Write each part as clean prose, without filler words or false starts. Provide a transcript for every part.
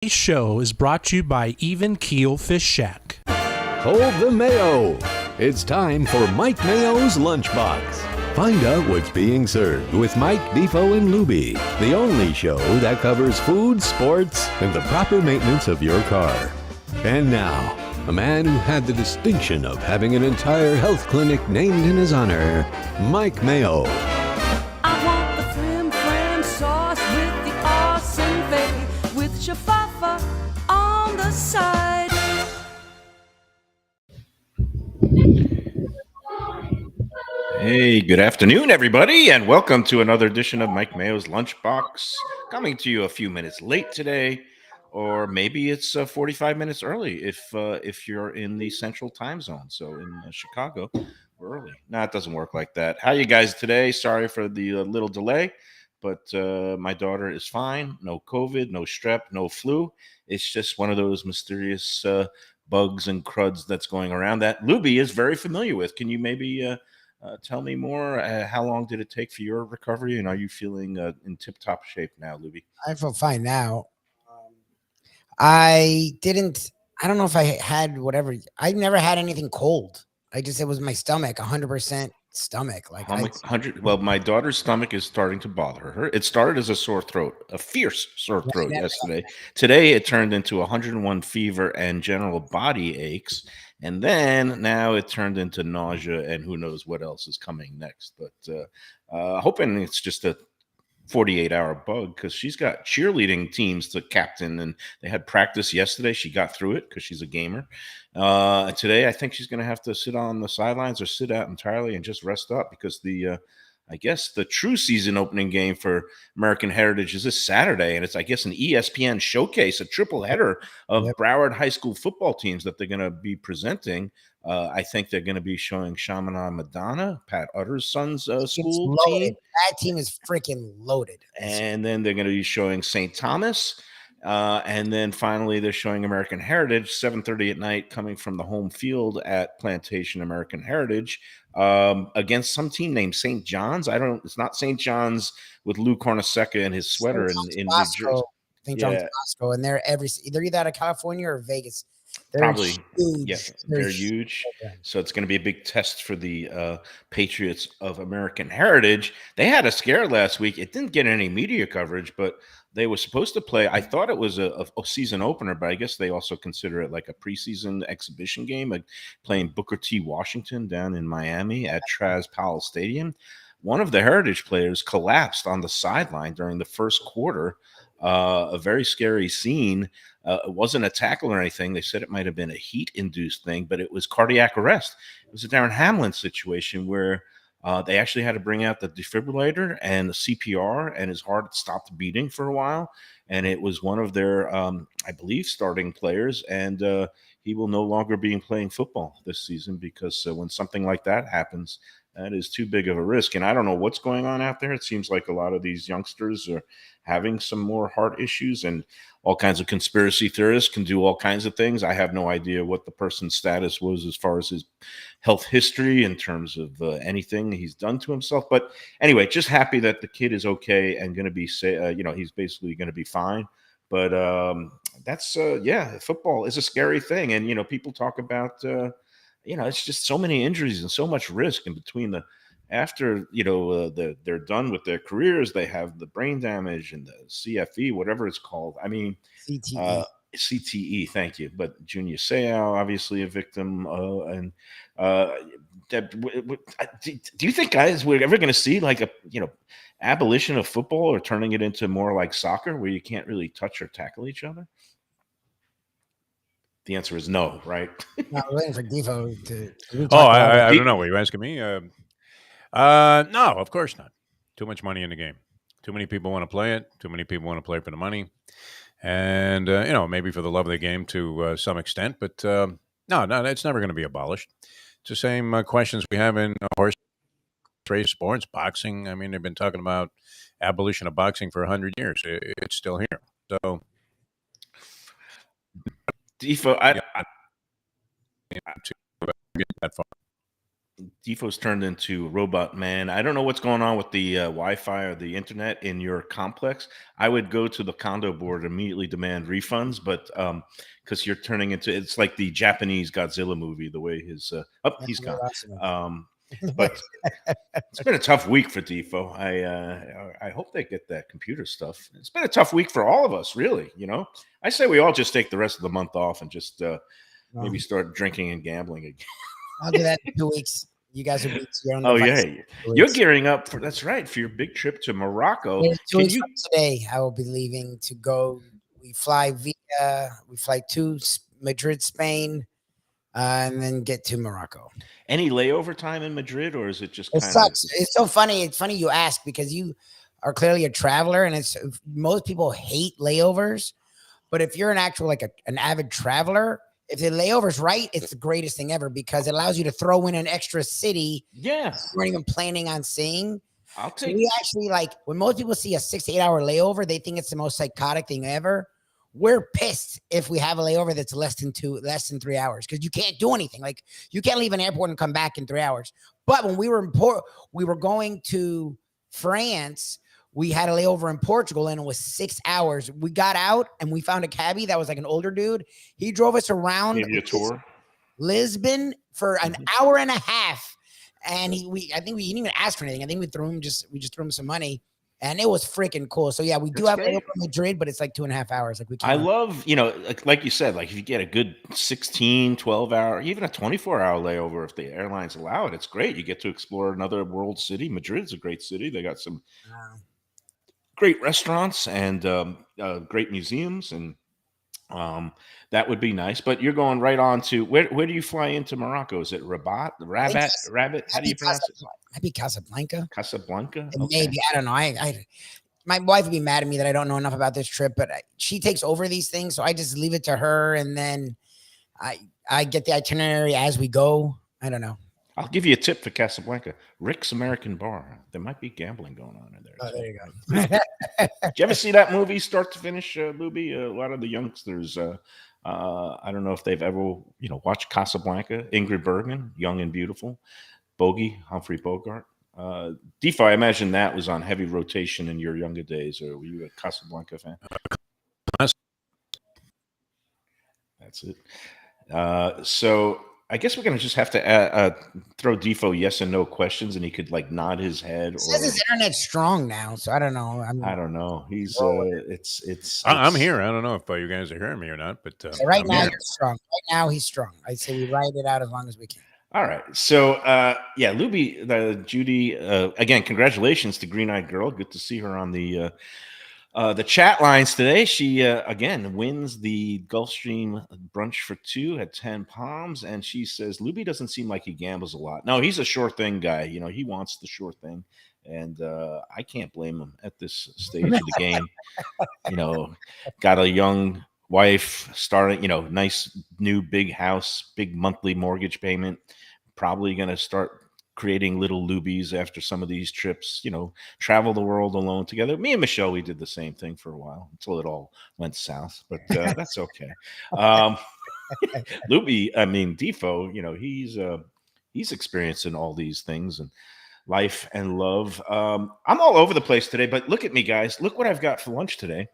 Today's show is brought to you by Even Keel Fish Shack. Hold the Mayo. It's time for Mike Mayo's Lunchbox. Find out what's being served with Mike, Defo and Lubie, the only show that covers food, sports, and the proper maintenance of your car. And now, a man who had the distinction of having an entire health clinic named in his honor, Mike Mayo. I want the flim flam sauce with the awesome bay, with shafafa on the side. Hey, good afternoon, everybody, and welcome to another edition of Mike Mayo's Lunchbox. Coming to you a few minutes late today, or maybe it's 45 minutes early if you're in the Central Time Zone. So in Chicago, we're early. No, it doesn't work like that. How you guys today? Sorry for the little delay, but my daughter is fine. No COVID, no strep, no flu. It's just one of those mysterious bugs and cruds that's going around that Lubie is very familiar with. Can you maybe tell me more? How long did it take for your recovery, and are you feeling in tip-top shape now, Lubie? I feel fine now. I don't know if I had whatever. I never had anything cold. It was my stomach, 100% stomach. Like 100. Well, my daughter's stomach is starting to bother her. It started as a sore throat, a fierce sore throat yesterday. Today, it turned into 101 fever and general body aches. And then now it turned into nausea, and who knows what else is coming next. But hoping it's just a 48-hour bug, because she's got cheerleading teams to captain, and they had practice yesterday. She got through it because she's a gamer. Today, I think she's going to have to sit on the sidelines or sit out entirely and just rest up, because I guess the true season opening game for American Heritage is this Saturday, and it's, I guess, an ESPN showcase, a triple header of Broward High School football teams that they're going to be presenting. I think they're going to be showing Chaminade Madonna, Pat Utter's son's school team. That team is freaking loaded. And then they're going to be showing St. Thomas. And then finally, they're showing American Heritage, 7:30 at night, coming from the home field at Plantation American Heritage, against some team named St. John's. It's not St. John's with Lou Cornseca and his sweater in New Jersey. St. John's Bosco, and they're either out of California or Vegas. They're Probably huge. Yeah, they're huge. So it's going to be a big test for the Patriots of American Heritage. They had a scare last week. It didn't get any media coverage, but they were supposed to play. I thought it was a season opener, but I guess they also consider it like a preseason exhibition game, like playing Booker T. Washington down in Miami at Traz Powell Stadium. One of the Heritage players collapsed on the sideline during the first quarter. A very scary scene. It wasn't a tackle or anything. They said it might have been a heat-induced thing, but it was cardiac arrest. It was a Darren Hamlin situation where they actually had to bring out the defibrillator and the CPR, and his heart stopped beating for a while. And it was one of their, I believe, starting players, and he will no longer be playing football this season, because when something like that happens, that is too big of a risk. And I don't know what's going on out there. It seems like a lot of these youngsters are having some more heart issues, and all kinds of conspiracy theorists can do all kinds of things. I have no idea what the person's status was as far as his health history in terms of anything he's done to himself. But anyway, just happy that the kid is okay and going to be, he's basically going to be fine. But that's, football is a scary thing. And, people talk about, it's just so many injuries and so much risk in between after they're done with their careers. They have the brain damage and the CFE, whatever it's called. I mean, CTE. Thank you. But Junior Seau, obviously a victim. Do you think, guys, we're ever going to see like abolition of football, or turning it into more like soccer, where you can't really touch or tackle each other? The answer is no, right? I'm waiting for Defo to. I don't know. Were you asking me? No, of course not. Too much money in the game. Too many people want to play it. Too many people want to play for the money. And, maybe for the love of the game to some extent. But no, it's never going to be abolished. It's the same questions we have in horse race sports, boxing. I mean, they've been talking about abolition of boxing for 100 years. It's still here. So, Defo, get that far. Defo's turned into Robot Man. I don't know what's going on with the Wi-Fi or the internet in your complex. I would go to the condo board and immediately demand refunds, but because you're turning into it's like the Japanese Godzilla movie. The way his he's gone. But it's been a tough week for Defo. I hope they get that computer stuff. It's been a tough week for all of us, really. I say we all just take the rest of the month off and just maybe start drinking and gambling again. I'll do that in 2 weeks. You guys will be your own Oh device yeah, in 2 you're weeks. gearing up for that's right for your big trip to Morocco. Yeah, 2 Can weeks you? from today, I will be leaving to go. We fly to Madrid, Spain, and then get to Morocco. Any layover time in Madrid, or is it just It kind sucks. of? It's so funny. It's funny you ask because you are clearly a traveler, and most people hate layovers. But if you're an actual an avid traveler, if the layover's right, it's the greatest thing ever because it allows you to throw in an extra city Yeah, you weren't even planning on seeing. I'll So take. we actually when most people see a 6 to 8 hour layover, they think it's the most psychotic thing ever. We're pissed if we have a layover that's less than 3 hours because you can't do anything. Like you can't leave an airport and come back in 3 hours. But when we were going to France. We had a layover in Portugal and it was 6 hours. We got out and we found a cabbie that was like an older dude. He drove us around Give you a tour. Lisbon for an hour and a half. And I think we didn't even ask for anything. I think we just threw him some money and it was freaking cool. So yeah, we do have layover in Madrid, but it's like 2.5 hours. Like I love, like you said, like if you get a good 16, 12 hour, even a 24-hour layover, if the airlines allow it, it's great. You get to explore another world city. Madrid's a great city. They got some great restaurants and great museums, and that would be nice. But you're going right on to where do you fly into Morocco? Is it Rabat? How do you pronounce it? Maybe Casablanca. Casablanca. Maybe I don't know. My wife would be mad at me that I don't know enough about this trip, but she takes over these things, so I just leave it to her, and then I get the itinerary as we go. I don't know. I'll give you a tip for Casablanca. Rick's American Bar. There might be gambling going on in there. Oh, there you go. Did you ever see that movie start to finish, Lubie? A lot of the youngsters, I don't know if they've ever, watched Casablanca. Ingrid Bergman, Young and Beautiful. Bogey, Humphrey Bogart. Defo, I imagine that was on heavy rotation in your younger days, or were you a Casablanca fan? That's it. So I guess we're going to just have to throw Defo yes and no questions, and he could nod his head. It says his internet's strong now, so I don't know. I don't know. He's I'm here. I don't know if you guys are hearing me or not, but right now you're strong. Right now he's strong. I say we ride it out as long as we can. All right. So Lubie, Judy, again, congratulations to Green Eyed Girl. Good to see her on the chat lines today. She again wins the Gulfstream brunch for two at 10 Palms, and she says Lubie doesn't seem like he gambles a lot. No, he's a sure thing guy. He wants the sure thing, and I can't blame him at this stage of the game. Got a young wife, starting, nice new big house, big monthly mortgage payment. Probably going to start creating little Lubies after some of these trips, travel the world alone together. Me and Michelle, we did the same thing for a while until it all went south, but that's okay. Defo, he's experiencing all these things and life and love. I'm all over the place today, but look at me, guys. Look what I've got for lunch today.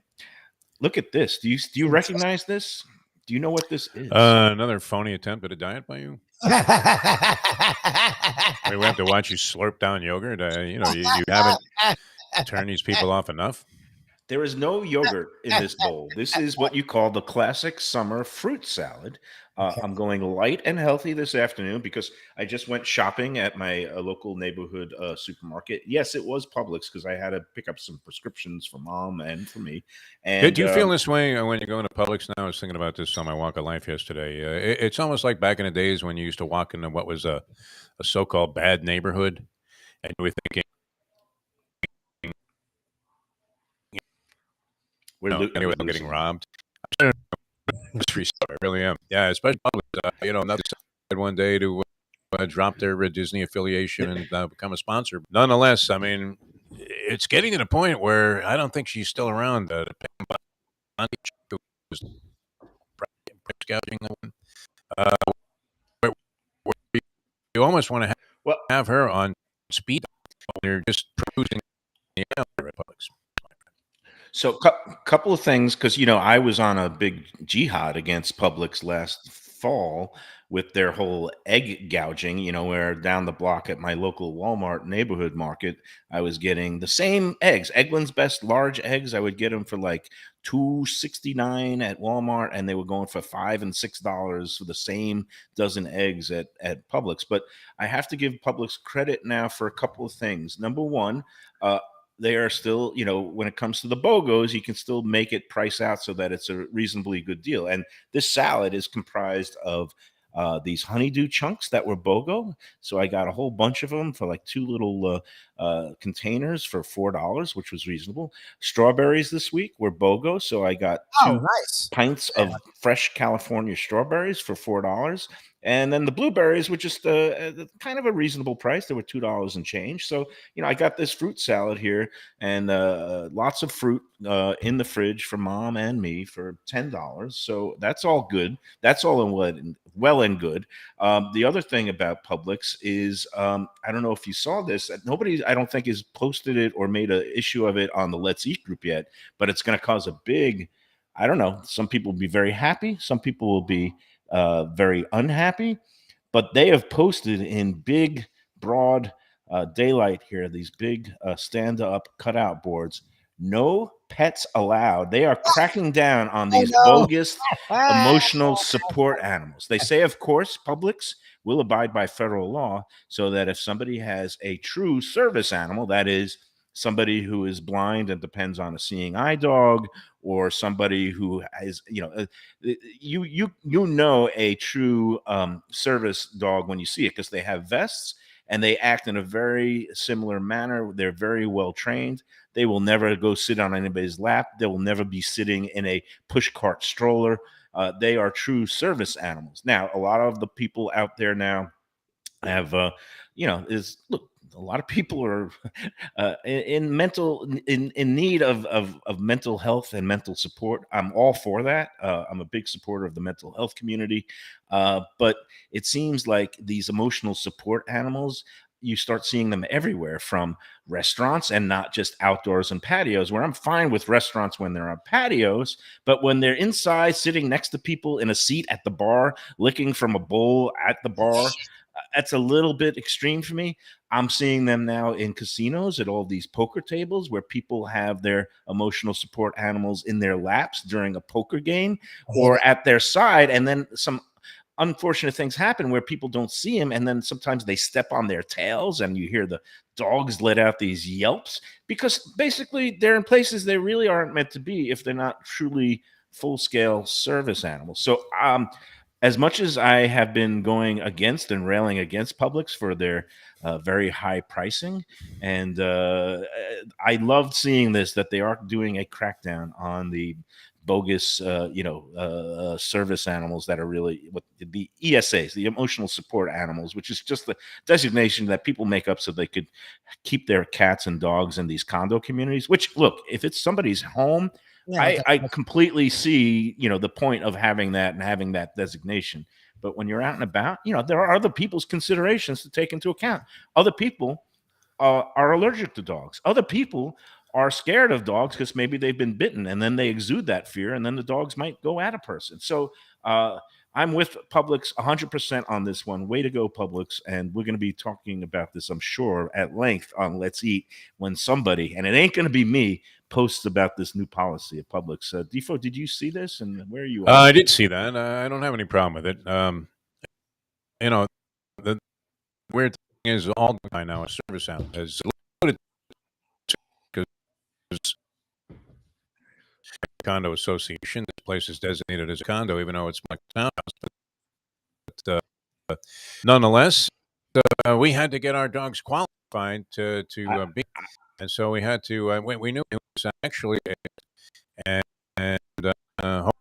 Look at this. Do you recognize this? Do you know what this is? Another phony attempt at a diet by you. We have to watch you slurp down yogurt. You haven't turned these people off enough. There is no yogurt in this bowl. This is what you call the classic summer fruit salad. I'm going light and healthy this afternoon because I just went shopping at my local neighborhood supermarket. Yes, it was Publix because I had to pick up some prescriptions for Mom and for me. And do you feel this way when you go into Publix now? I was thinking about this on my walk of life yesterday. It's almost like back in the days when you used to walk into what was a so-called bad neighborhood, and you were thinking, without getting robbed. I really am. Yeah, especially another side one day to drop their Disney affiliation and become a sponsor. Nonetheless, I mean, it's getting to the point where I don't think she's still around. You almost want to have. Well, have her on speed. They're just cruising the elevator at Publix. So, couple of things, because I was on a big jihad against Publix last fall with their whole egg gouging. Where down the block at my local Walmart neighborhood market, I was getting the same eggs, Eggland's Best large eggs. I would get them for like $2.69 at Walmart, and they were going for $5 and $6 for the same dozen eggs at Publix. But I have to give Publix credit now for a couple of things. Number one, they are still, when it comes to the BOGOs, you can still make it price out so that it's a reasonably good deal. And this salad is comprised of these honeydew chunks that were BOGO. So I got a whole bunch of them for like two little containers for $4, which was reasonable. Strawberries this week were BOGO. So I got two nice. pints of fresh California strawberries for $4. And then the blueberries were just kind of a reasonable price. They were $2 and change. So, I got this fruit salad here and lots of fruit in the fridge for mom and me for $10. So that's all good. That's all well and good. The other thing about Publix is, I don't know if you saw this. Nobody, I don't think, has posted it or made an issue of it on the Let's Eat group yet, but it's going to cause a big, I don't know. Some people will be very happy. Some people will be very unhappy, but they have posted in big, broad daylight here, these big stand-up cutout boards, no pets allowed. They are cracking down on these bogus emotional support animals. They say, of course, Publix will abide by federal law so that if somebody has a true service animal, that is somebody who is blind and depends on a seeing eye dog, or somebody who is, a true service dog when you see it, because they have vests and they act in a very similar manner. They're very well trained. They will never go sit on anybody's lap. They will never be sitting in a push cart stroller. They are true service animals. Now, a lot of the people out there now have, look, a lot of people are in need of mental health and mental support. I'm all for that. I'm a big supporter of the mental health community. But it seems like these emotional support animals, you start seeing them everywhere, from restaurants, and not just outdoors and patios, where I'm fine with restaurants when they're on patios, but when they're inside sitting next to people in a seat at the bar, licking from a bowl at the bar, that's a little bit extreme for me. I'm seeing them now in casinos at all these poker tables where people have their emotional support animals in their laps during a poker game or at their side. And then some unfortunate things happen where people don't see them. And then sometimes they step on their tails and you hear the dogs let out these yelps, because basically they're in places they really aren't meant to be if they're not truly full-scale service animals. So, as much as I have been going against and railing against Publix for their very high pricing, and I loved seeing that they are doing a crackdown on the bogus, service animals that are really what the ESAs, the emotional support animals, which is just the designation that people make up so they could keep their cats and dogs in these condo communities. Which, look, if it's somebody's home, I completely see, the point of having that and having that designation. But when you're out and about, there are other people's considerations to take into account. Other people are allergic to dogs. Other people are scared of dogs because maybe they've been bitten, and then they exude that fear, and then the dogs might go at a person. So I'm with Publix 100% on this one. Way to go, Publix. And we're going to be talking about this, I'm sure, at length on Let's Eat when somebody, and it ain't going to be me, posts about this new policy of Publix. Defo, did you see this, and where are you at? I did see that. I don't have any problem with it. The weird thing is, all the time now a service animal is loaded because condo association. This place is designated as a condo, even though it's my townhouse. But nonetheless, we had to get our dogs qualified to be, and so we had to. We knew it was actually, and hopefully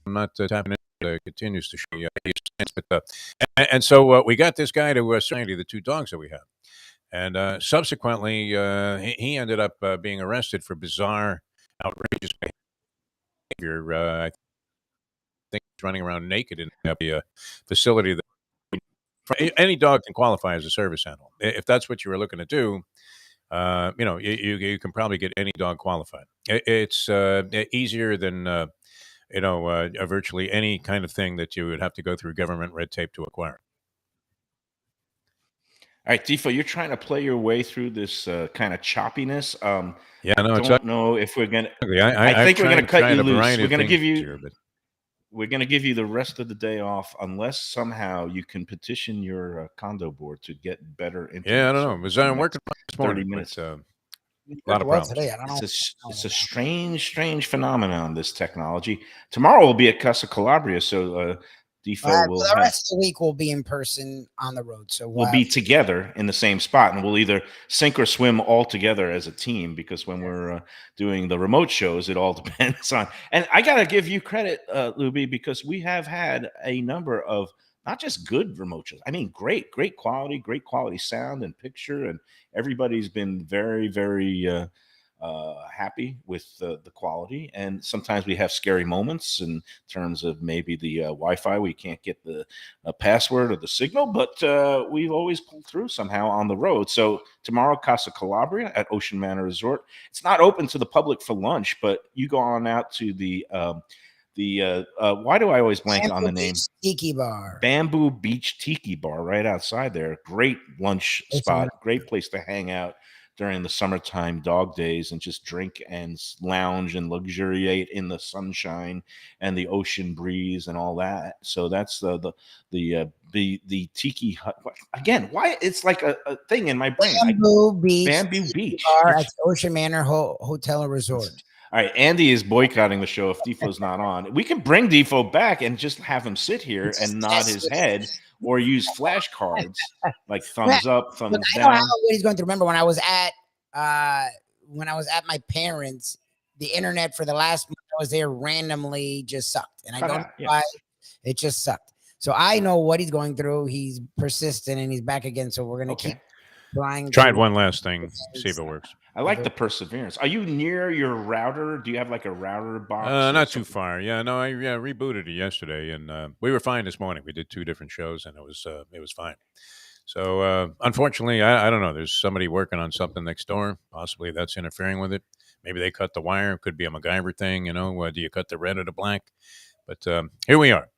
I'm not tapping into it. Continues to show you. But and so we got this guy to sanity the two dogs that we have, and subsequently he ended up being arrested for bizarre, outrageous behavior. I think he's running around naked in the facility that Any dog can qualify as a service animal if that's what you were looking to do. You can probably get any dog qualified. It's easier than virtually any kind of thing that you would have to go through government red tape to acquire. All right, Defo, you're trying to play your way through this kind of choppiness. Yeah, no, I don't know if we're gonna. I think we're gonna cut you loose. We're gonna give you. Here, but... We're gonna give you the rest of the day off, unless somehow you can petition your condo board to get better internet. Yeah, I don't know. Was I'm working this morning. 30 minutes. A lot of problems. Today. I don't know. It's a strange phenomenon. This technology. Tomorrow we'll be at Casa Calabria, so Defo will. The rest of the week we'll be in person on the road, so we'll be together in the same spot, and we'll either sink or swim all together as a team. Because when we're doing the remote shows, it all depends on. And I gotta give you credit, Lubie, because we have had a number of not just good remote shows. I mean, great quality sound and picture, and everybody's been very, very happy with the quality. And sometimes we have scary moments in terms of maybe the Wi-Fi. We can't get the password or the signal, but we've always pulled through somehow on the road. So tomorrow, Casa Calabria at Ocean Manor Resort. It's not open to the public for lunch, but you go on out to the why do I always blank on the name? Tiki Bar. Bamboo Beach Tiki Bar right outside there. Great lunch spot. Great place to hang out during the summertime dog days and just drink and lounge and luxuriate in the sunshine and the ocean breeze and all that. So that's the tiki hut. Again, why it's like a thing in my brain. Bamboo Beach Bar at Ocean Manor Hotel and Resort. All right, Andy is boycotting the show if Defo's not on. We can bring Defo back and just have him sit here and nod his head or use flashcards like thumbs up, thumbs down. I know what he's going to remember when I was at my parents', the internet for the last month I was there randomly just sucked. And I don't know why, it just sucked. So I know what he's going through. He's persistent and he's back again. So we're going to keep trying. Tried one last thing, see if it works. I like the perseverance. Are you near your router? Do you have like a router box? Not too far. Yeah, no, I rebooted it yesterday, and we were fine this morning. We did 2 different shows, and it was fine. So unfortunately, I don't know. There's somebody working on something next door. Possibly that's interfering with it. Maybe they cut the wire. It could be a MacGyver thing. Do you cut the red or the black? But here we are.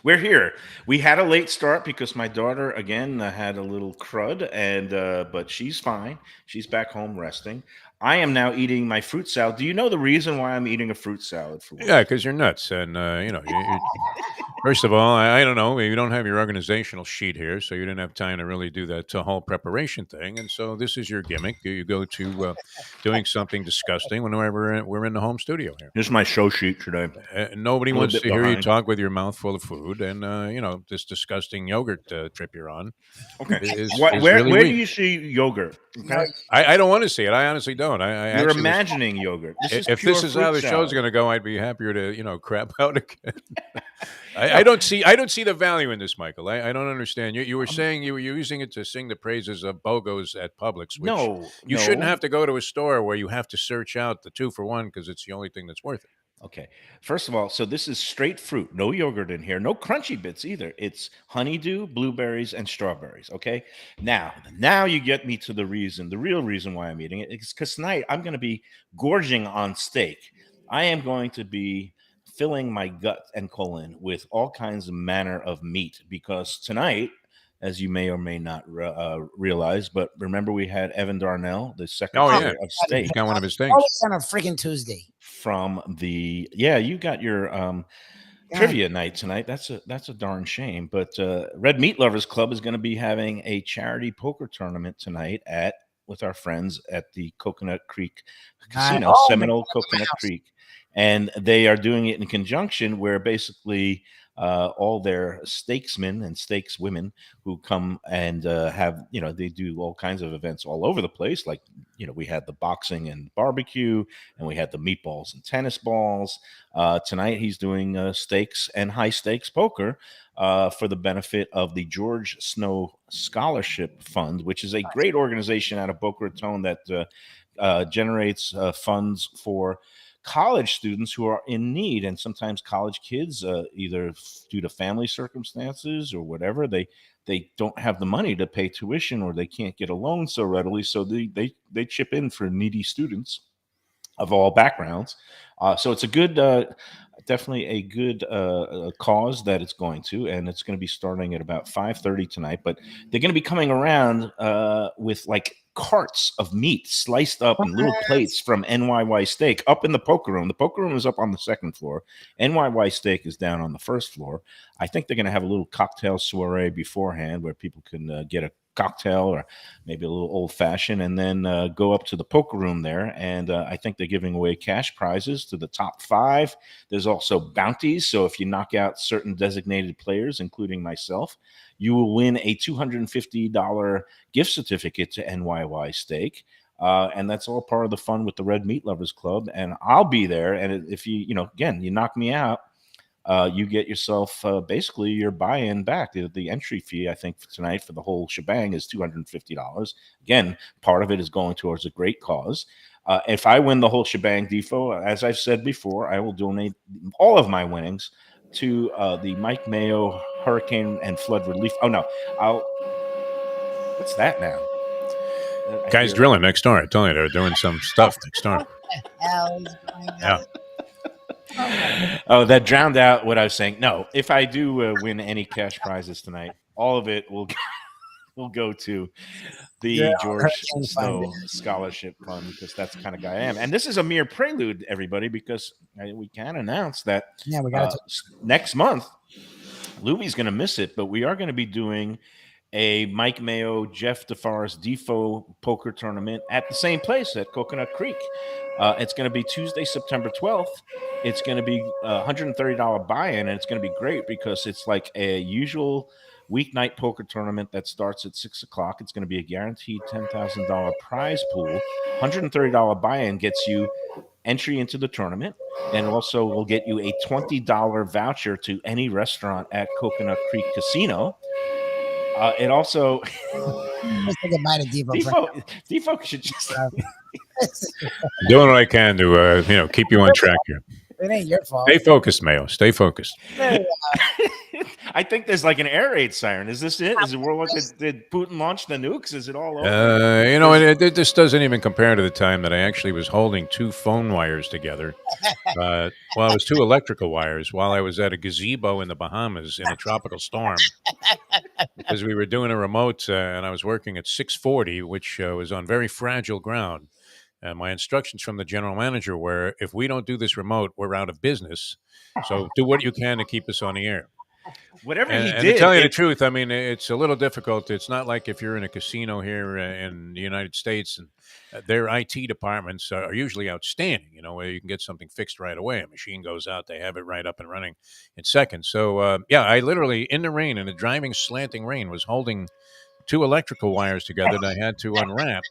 We're here. We had a late start because my daughter again had a little crud, and but she's fine. She's back home resting. I am now eating my fruit salad. Do you know the reason why I'm eating a fruit salad for? Yeah, because you're nuts, and first of all, I don't know. You don't have your organizational sheet here, so you didn't have time to really do that whole preparation thing. And so this is your gimmick. You go to doing something disgusting whenever we're in the home studio here. This is my show sheet today. Nobody wants to hear you talk with your mouth full of food, and this disgusting yogurt trip you're on. Okay, where do you see yogurt? Okay? I don't want to see it. I honestly don't. You're imagining yogurt. If this is how the show's going to go, I'd be happier to crap out again. I don't see the value in this, Michael. I don't understand. You were saying you were using it to sing the praises of BOGOs at Publix. Which you shouldn't have to go to a store where you have to search out the 2-for-1 because it's the only thing that's worth it. Okay. First of all, so this is straight fruit, no yogurt in here, no crunchy bits either. It's honeydew, blueberries, and strawberries. Okay. Now you get me to the real reason why I'm eating it. It's because tonight I'm going to be gorging on steak. I am going to be filling my gut and colon with all kinds of manner of meat because tonight, as you may or may not realize, but remember we had Evan Darnell, the secretary of state. He got one of his things. Always on a freaking Tuesday. From you got your trivia night tonight. That's a darn shame. But Red Meat Lovers Club is going to be having a charity poker tournament tonight with our friends at the Coconut Creek Casino, Seminole Coconut Creek. And they are doing it in conjunction where basically all their stakesmen and stakeswomen who come and they do all kinds of events all over the place. Like, we had the boxing and barbecue, and we had the meatballs and tennis balls. Tonight he's doing stakes and high stakes poker for the benefit of the George Snow Scholarship Fund, which is a great organization out of Boca Raton that generates funds for college students who are in need, and sometimes college kids, either due to family circumstances or whatever, they don't have the money to pay tuition, or they can't get a loan so readily, so they chip in for needy students of all backgrounds. So it's a good, definitely a good cause that it's going to, and it's going to be starting at about 5:30 tonight. But they're going to be coming around with like carts of meat sliced up in little plates from NYY Stake up in the poker room. The poker room is up on the second floor. NYY Stake is down on the first floor. I think they're going to have a little cocktail soiree beforehand where people can get a cocktail or maybe a little old fashioned, and then go up to the poker room there. And I think they're giving away cash prizes to the top 5. There's also bounties. So if you knock out certain designated players, including myself, you will win a $250 gift certificate to NYY Stake. And that's all part of the fun with the Red Meat Lovers Club. And I'll be there. And if you knock me out, you get yourself basically your buy-in back. The entry fee, I think, for tonight for the whole shebang is $250. Again, part of it is going towards a great cause. If I win the whole shebang, Defo, as I've said before, I will donate all of my winnings to the Mike Mayo Hurricane and Flood Relief. Oh, no. What's that now? Guys drilling next door. I told you they're doing some stuff next door. Hell is going on? Yeah. Oh, that drowned out what I was saying. No, if I do win any cash prizes tonight, all of it will go to the George Snow Scholarship Fund, because that's the kind of guy I am. And this is a mere prelude, everybody, because we can announce that we got next month, Lubie's going to miss it, but we are going to be doing a Mike Mayo, Jeff DeForest, Defo poker tournament at the same place at Coconut Creek. It's going to be Tuesday, September 12th. It's going to be $130 buy-in, and it's going to be great because it's like a usual weeknight poker tournament that starts at 6 o'clock. It's going to be a guaranteed $10,000 prize pool. $130 buy-in gets you entry into the tournament, and also will get you a $20 voucher to any restaurant at Coconut Creek Casino. It also Let's take a bite of Defo should just doing what I can to keep you on track here. It ain't your fault. Stay focused, Mayo. Stay focused. I think there's like an air raid siren. Is this it? Is it World War? Did Putin launch the nukes? Is it all over? This doesn't even compare to the time that I actually was holding 2 phone wires together. It was 2 electrical wires while I was at a gazebo in the Bahamas in a tropical storm. Because we were doing a remote, and I was working at 640, which was on very fragile ground. And my instructions from the general manager were, if we don't do this remote, we're out of business. So do what you can to keep us on the air. Whatever he did. And to tell you the truth, I mean, it's a little difficult. It's not like if you're in a casino here in the United States, and their IT departments are usually outstanding, where you can get something fixed right away. A machine goes out, they have it right up and running in seconds. So, I literally, in the rain, in the driving, slanting rain, was holding 2 electrical wires together that I had to unwrap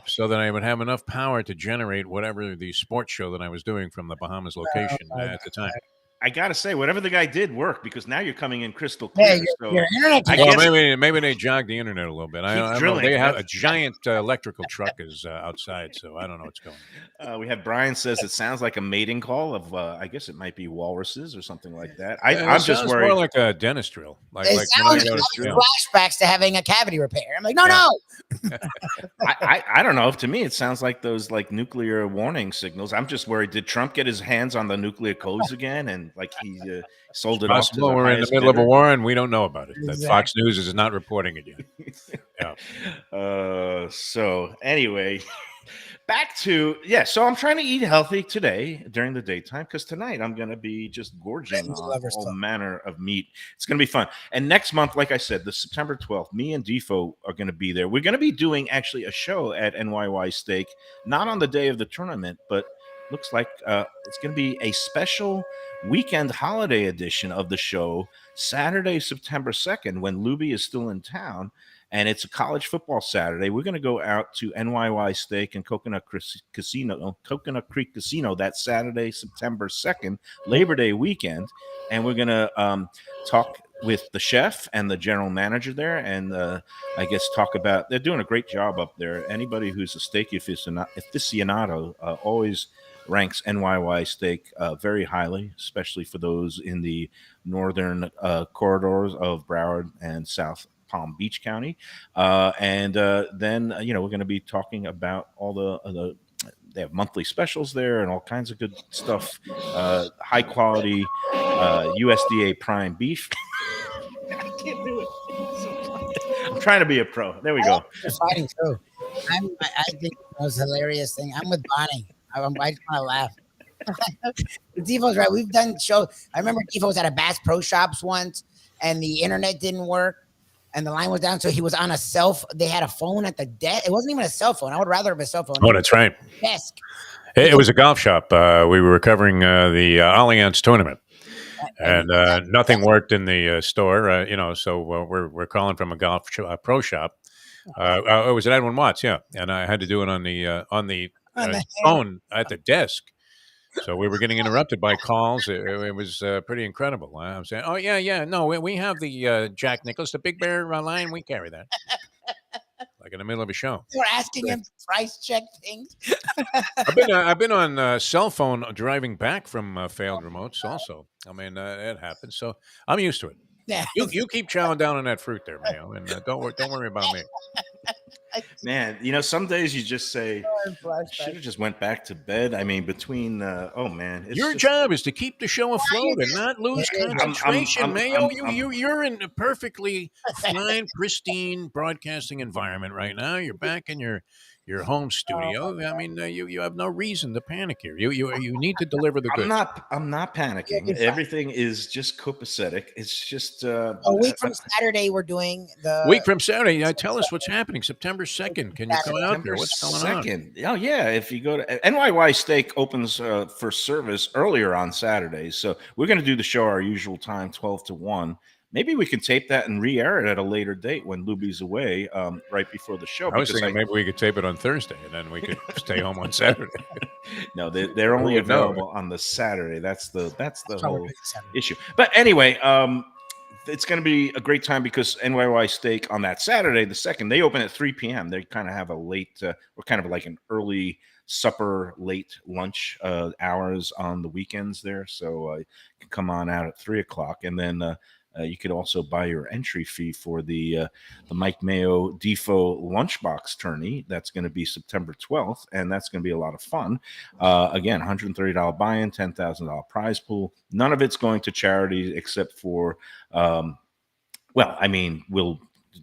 so that I would have enough power to generate whatever the sports show that I was doing from the Bahamas location at the time. I gotta say, whatever the guy did worked, because now you're coming in crystal clear. Your internet. Maybe they jogged the internet a little bit. I don't know. They have a giant electrical truck is outside, so I don't know what's going on. We have Brian says it sounds like a mating call of, I guess it might be walruses or something like that. I'm just worried. More like a dentist drill. It sounds like flashbacks to having a cavity repair. I'm like, no. I don't know. To me, it sounds like those like nuclear warning signals. I'm just worried. Did Trump get his hands on the nuclear codes again, and like he sold it off? We're in the middle of a war, and we don't know about it. Exactly. Fox News is not reporting it yet. Yeah. So anyway, back to So I'm trying to eat healthy today during the daytime, because tonight I'm going to be just gorging on all manner of meat. It's going to be fun. And next month, like I said, the September 12th, me and Defo are going to be there. We're going to be doing actually a show at NYY Stake, not on the day of the tournament, but looks like it's going to be a special weekend holiday edition of the show, Saturday, September 2nd, when Lubie is still in town. And it's a college football Saturday. We're going to go out to NYY Stake and Coconut Creek Casino that Saturday, September 2nd, Labor Day weekend. And we're going to talk with the chef and the general manager there, and I guess talk about, they're doing a great job up there. Anybody who's a steak aficionado always ranks NYY Stake very highly, especially for those in the northern corridors of Broward and South Palm Beach County. And then, we're going to be talking about all the they have monthly specials there and all kinds of good stuff. High quality USDA prime beef. I can't do it. I'm trying to be a pro. There we go. You're fighting too. I think the most hilarious thing. I'm with Bonnie. I just want to laugh. Defo's right. We've done shows. I remember Defo was at a Bass Pro Shops once, and the internet didn't work, and the line was down. So he was on a They had a phone at the desk. It wasn't even a cell phone. I would rather have a cell phone. Oh, that's right. Desk. It was a golf shop. We were covering the Allianz tournament. And nothing worked in the store, so we're calling from a golf pro shop. It was at Edwin Watts, yeah, and I had to do it on the phone at the desk. So we were getting interrupted by calls. It was pretty incredible. I'm saying, oh yeah, no, we have the Jack Nicklaus, the Big Bear line. We carry that. Like in the middle of a show. They were asking him to price check things. I've been on cell phone driving back from failed remotes also. I mean, it happens. So I'm used to it. Yeah. You keep chowing down on that fruit there, Mayo, and don't worry about me. Man, some days you just say, should have just went back to bed. I mean, between, Your job is to keep the show afloat and not lose concentration, Mayo. You're in a perfectly fine, pristine broadcasting environment right now. You're back in your home studio. I mean, you have no reason to panic here. You need to deliver the goods. I'm not panicking. Everything is just copacetic. It's just a week from Saturday. We're doing the week from Saturday. Tell us what's happening. September 2nd. Can you come out there? What's going on? Oh yeah. If you go to NYY Stake opens for service earlier on Saturdays, so we're going to do the show our usual time, 12 to 1. Maybe we can tape that and re-air it at a later date when Lubie's away, right before the show. I was thinking maybe we could tape it on Thursday and then we could stay home on Saturday. No, they're only available on the Saturday. That's the whole issue. But anyway, it's going to be a great time because NYY Stake on that Saturday, the 2nd, they open at 3 p.m. They kind of have a late, or kind of like an early supper, late lunch hours on the weekends there. So you can come on out at 3 o'clock, and then you could also buy your entry fee for the Mike Mayo Defo Lunchbox tourney. That's going to be September 12th, and that's going to be a lot of fun. Again, $130 buy-in, $10,000 prize pool. None of it's going to charity except for,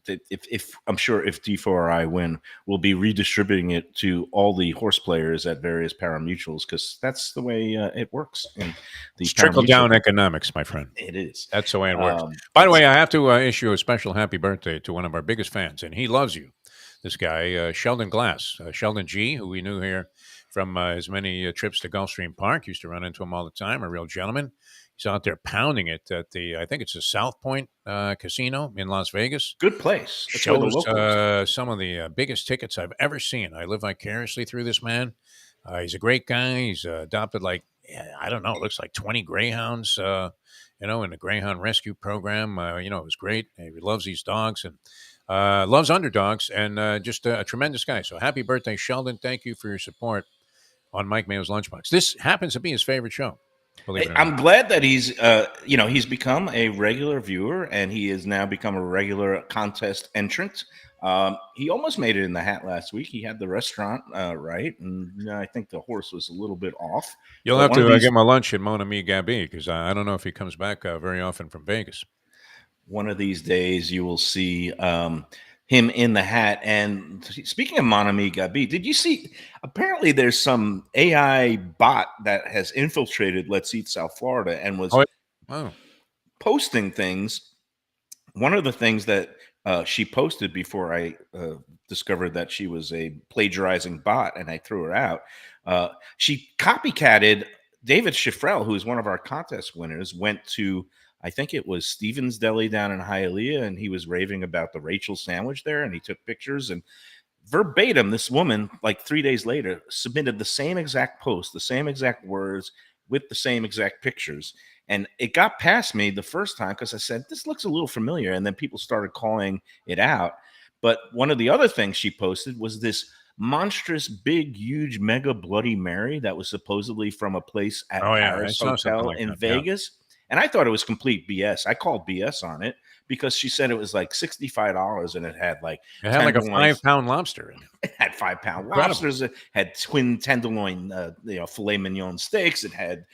if I'm sure if Defo or I win, we'll be redistributing it to all the horse players at various parimutuels because that's the way it works. It's trickle-down economics, my friend. It is. That's the way it works. By the way, I have to issue a special happy birthday to one of our biggest fans, and he loves you. This guy, Sheldon Glass, Sheldon G., who we knew here from his many trips to Gulfstream Park. Used to run into him all the time, a real gentleman. He's out there pounding it at I think it's the South Point Casino in Las Vegas. Good place. Shows some of the biggest tickets I've ever seen. I live vicariously through this man. He's a great guy. He's adopted it looks like 20 greyhounds, in the Greyhound Rescue Program. It was great. He loves these dogs and loves underdogs and just a tremendous guy. So happy birthday, Sheldon. Thank you for your support on Mike Mayo's Lunchbox. This happens to be his favorite show. I'm glad that he's become a regular viewer and he has now become a regular contest entrant. He almost made it in the hat last week. He had the restaurant right, and I think the horse was a little bit off. You'll have to get my lunch at Mon Ami Gabi because I don't know if he comes back very often from Vegas. One of these days you will see him in the hat. And speaking of Mon Ami Gabi, did you see? Apparently, there's some AI bot that has infiltrated Let's Eat South Florida and was posting things. One of the things that she posted before I discovered that she was a plagiarizing bot, and I threw her out. She copycatted David Schifrell, who is one of our contest winners. Went to, I think it was Stevens Deli down in Hialeah, and he was raving about the Rachel sandwich there, and he took pictures, and verbatim, this woman, like 3 days later, submitted the same exact post, the same exact words, with the same exact pictures. And it got past me the first time because I said, this looks a little familiar, and then people started calling it out. But one of the other things she posted was this monstrous, big, huge, mega Bloody Mary that was supposedly from a place at Oh yeah, I Paris saw something Hotel like in that. Yeah. Vegas. And I thought it was complete BS. I called BS on it because she said it was like $65 and it had like It had like a tenderloins. 5-pound lobster in it. It had 5-pound Incredible. lobsters. It had twin tenderloin, filet mignon steaks. It had,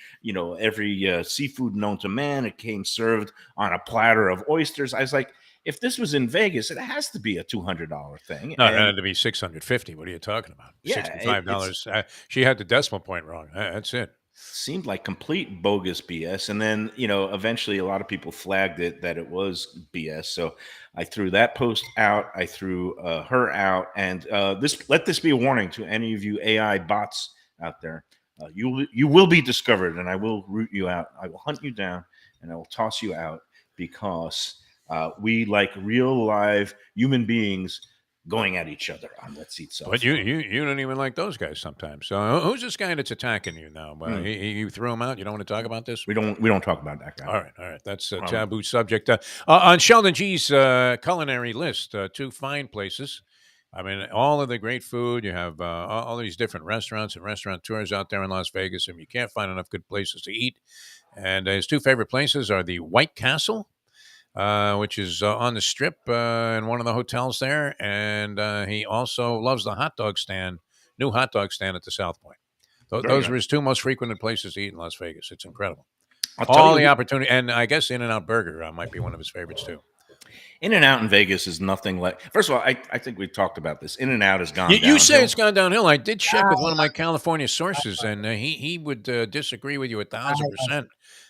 every seafood known to man. It came served on a platter of oysters. I was like, if this was in Vegas, it has to be a $200 thing. No, it And had to be $650. What are you talking about? Yeah, $65. She had the decimal point wrong. That's it. seemed like complete bogus BS. And then, eventually a lot of people flagged it that it was BS. So I threw that post out. I threw her out. And let this be a warning to any of you AI bots out there. You will be discovered, and I will root you out. I will hunt you down, and I will toss you out because we like real live human beings going at each other on Let's Eat Self. But you don't even like those guys sometimes. So who's this guy that's attacking you now? You threw him out. You don't want to talk about this? We don't talk about that guy. All right. That's a taboo subject. On Sheldon G's culinary list, 2 fine places. I mean, all of the great food. You have all these different restaurants and restaurateurs out there in Las Vegas, and you can't find enough good places to eat. And his 2 favorite places are the White Castle, which is on the Strip in one of the hotels there. And he also loves the new hot dog stand at the South Point. Those were his 2 most frequented places to eat in Las Vegas. It's incredible. All the opportunity. And I guess In-N-Out Burger might be one of his favorites too. In-N-Out in Vegas is nothing like. First of all, I think we talked about this. In-N-Out has gone. You say it's gone downhill. I did check with one of my California sources, and he would disagree with you 1,000%.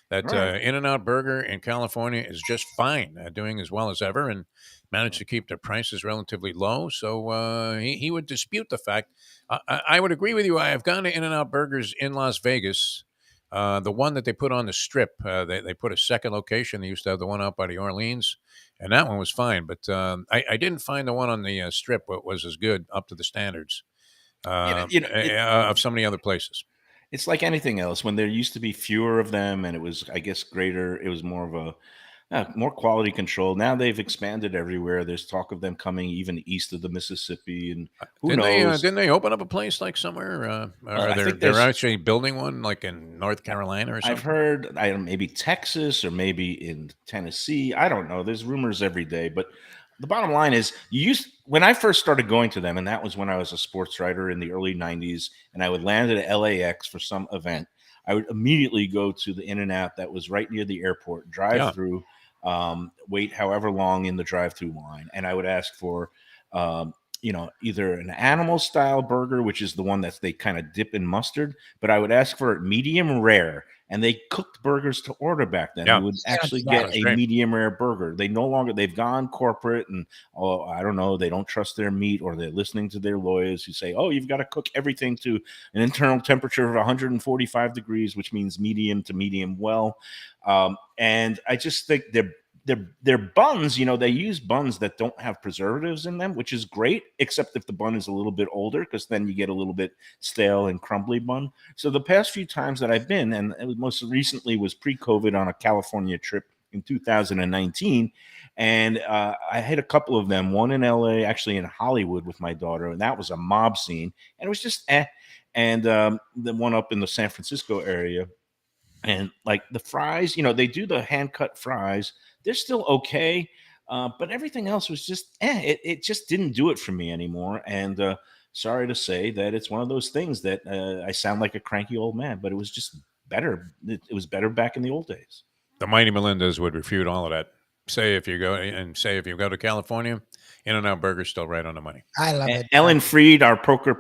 That In-N-Out Burger in California is just fine, doing as well as ever, and managed to keep their prices relatively low. So he would dispute the fact. I would agree with you. I have gone to In-N-Out Burgers in Las Vegas. The one that they put on the Strip, they put a second location. They used to have the one out by the Orleans, and that one was fine. But I didn't find the one on the Strip was as good, up to the standards of so many other places. It's like anything else. When there used to be fewer of them, and it was, I guess, greater. It was more of a more quality control. Now they've expanded everywhere. There's talk of them coming even east of the Mississippi, and who knows? Didn't they open up a place like somewhere? They're actually building one like in North Carolina or something? I've heard maybe Texas or maybe in Tennessee. I don't know. There's rumors every day, but the bottom line is, when I first started going to them, and that was when I was a sports writer in the early 90s, and I would land at LAX for some event, I would immediately go to the In-N-Out that was right near the airport, drive through, wait however long in the drive-through line, and I would ask for either an animal style burger, which is the one that they kind of dip in mustard, but I would ask for it medium rare. And they cooked burgers to order back then. You would actually get a medium rare burger. They've gone corporate, and I don't know, they don't trust their meat, or they're listening to their lawyers who say, you've got to cook everything to an internal temperature of 145 degrees, which means medium to medium well. And I just think their buns, they use buns that don't have preservatives in them, which is great, except if the bun is a little bit older, because then you get a little bit stale and crumbly bun. So the past few times that I've been, and it was most recently was pre-COVID on a California trip in 2019, and I hit a couple of them, one in LA, actually in Hollywood with my daughter, and that was a mob scene, and it was just and the one up in the San Francisco area. And like the fries, they do the hand cut fries. They're still okay. But everything else was just, it just didn't do it for me anymore. And sorry to say that it's one of those things that I sound like a cranky old man, but it was just better. It was better back in the old days. The mighty Melindas would refute all of that. Say if you go to California, In-N-Out Burger's still right on the money. I love it. Ellen Freed, our poker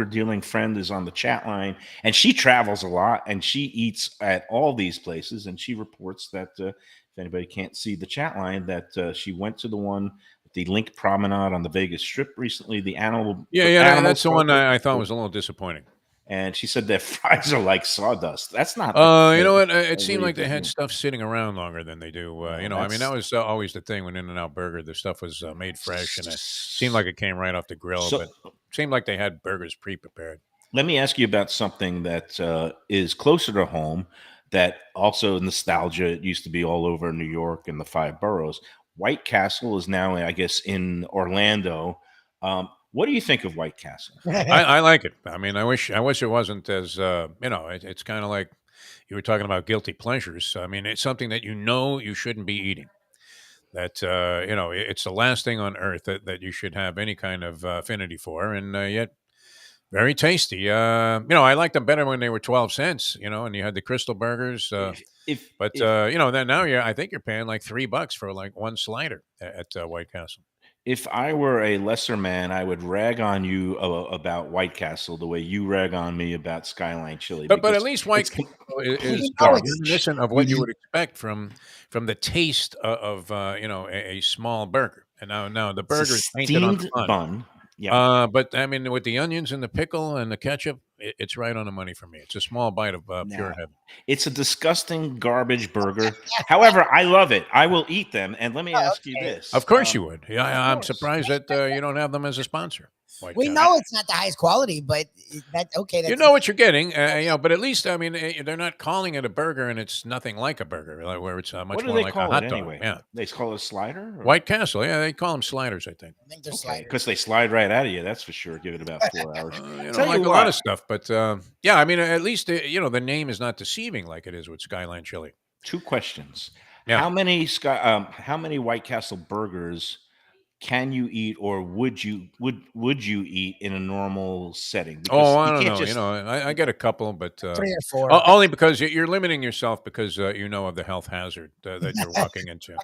dealing friend, is on the chat line, and she travels a lot, and she eats at all these places, and she reports that if anybody can't see the chat line, that she went to the one at the Link Promenade on the Vegas Strip recently. The animal, that's the one I thought was a little disappointing. And she said their fries are like sawdust. That's not. You know what? It seemed like they had stuff sitting around longer than they do. I mean, that was always the thing when In-N-Out Burger, the stuff was made fresh, and it seemed like it came right off the grill. But it seemed like they had burgers pre-prepared. Let me ask you about something that is closer to home, that also nostalgia. It used to be all over New York and the 5 boroughs. White Castle is now, I guess, in Orlando. What do you think of White Castle? I like it. I mean, I wish it wasn't as it's kind of like you were talking about guilty pleasures. I mean, it's something that you shouldn't be eating. That it's the last thing on earth that you should have any kind of affinity for, and yet very tasty. I liked them better when they were 12 cents. And you had the crystal burgers. But then now I think you're paying like $3 for like one slider at White Castle. If I were a lesser man, I would rag on you about White Castle the way you rag on me about Skyline Chili. But at least White Castle is reminiscent of what you would expect from the taste of a small burger. And now the burger is painted on the bun. Yeah. But I mean, with the onions and the pickle and the ketchup, it's right on the money for me. It's a small bite of pure heaven. It's a disgusting garbage burger. However, I love it. I will eat them. And let me ask you this. Of course you would. Yeah, I'm surprised that you don't have them as a sponsor. We know it's not the highest quality, but that's okay. You know what you're getting, but at least, I mean, they're not calling it a burger, and it's nothing like a burger, where it's much more like a hot dog. Anyway? Yeah, they call it a slider. Or? White Castle, yeah, they call them sliders. I think they're sliders because they slide right out of you. That's for sure. Give it about 4 hours. Like a lot of stuff, but yeah, I mean, at least the name is not deceiving like it is with Skyline Chili. 2 questions. Yeah. How many White Castle burgers can you eat, or would you eat in a normal setting? Because I don't know. I get a couple, but 3 or 4. Only because you're limiting yourself because of the health hazard that you're walking into.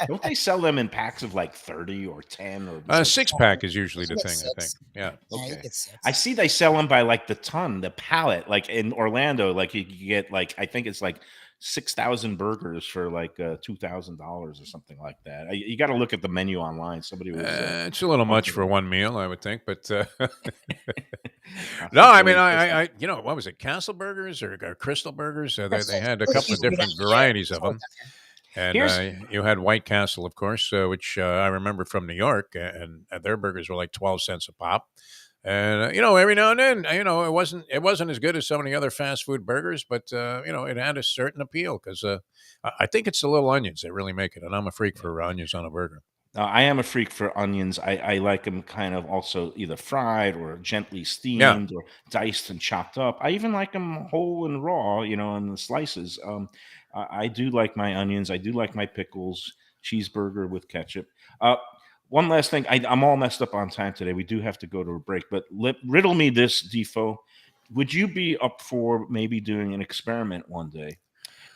Don't they sell them in packs of like 30 or 10 or 6-pack is usually the thing. 6. I think. Yeah. Okay. I see they sell them by like the ton, the pallet. Like in Orlando, like you get like I think it's like 6,000 burgers for like $2,000 or something like that. You got to look at the menu online. Somebody was. It's a little much for one meal, I would think, but no, I mean, I what was it, Castle Burgers or Crystal Burgers? They had a couple of different varieties of them, and you had White Castle, of course, which I remember from New York, and their burgers were like 12 cents a pop. And every now and then, it wasn't as good as some of the other fast food burgers, but it had a certain appeal because I think it's the little onions that really make it. And I'm a freak for onions on a burger. I am a freak for onions. I like them kind of also either fried or gently steamed or diced and chopped up. I even like them whole and raw, in the slices. I do like my onions. I do like my pickles, cheeseburger with ketchup. One last thing. I'm all messed up on time today. We do have to go to a break, but riddle me this, Defo. Would you be up for maybe doing an experiment one day?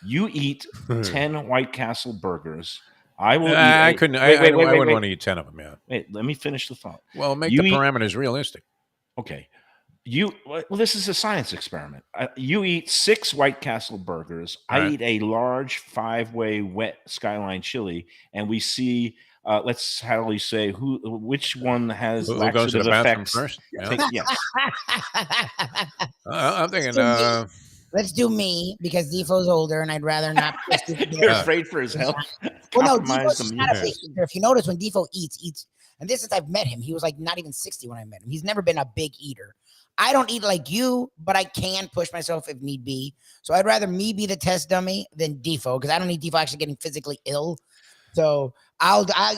You eat 10 White Castle burgers. I will. I couldn't. I wouldn't want to eat 10 of them. Yeah. Wait, let me finish the thought. Well, make the parameters realistic. Okay. This is a science experiment. You eat 6 White Castle burgers. Right. I eat a large 5-way wet Skyline chili, and we see. Let's say which one has who goes to the bathroom effects first? Yeah. Yes. I'm thinking. Let's do me because Defo's older, and I'd rather not. You're afraid for his health. Well, no, Defo's not a big eater. If you notice, when Defo eats, and this is I've met him. He was like not even 60 when I met him. He's never been a big eater. I don't eat like you, but I can push myself if need be. So I'd rather me be the test dummy than Defo because I don't need Defo actually getting physically ill. So I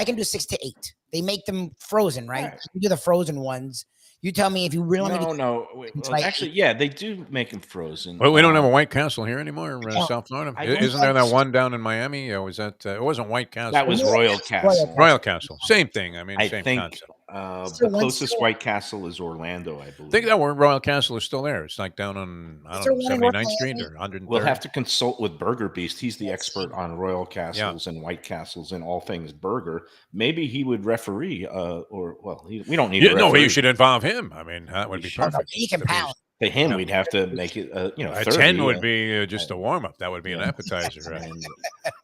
can do 6 to 8. They make them frozen, right? I can do the frozen ones. You tell me if you really want to. Actually, yeah, they do make them frozen. Well, we don't have a White Castle here anymore, South Florida. Isn't there that one down in Miami? Was that? It wasn't White Castle. That was Royal Castle. Royal Castle, same thing. I mean, same concept. The closest White Castle is Orlando, I believe. I think that Royal Castle is still there. It's like down on 79th Street or 103rd. We'll have to consult with Burger Beast. He's the expert on Royal Castles and White Castles and all things burger. Maybe he would referee, we don't need. No, you should involve him. I mean, that would be perfect. He can pound. To him, we'd have to make it, a 10 would be just a warm up. That would be an appetizer, right?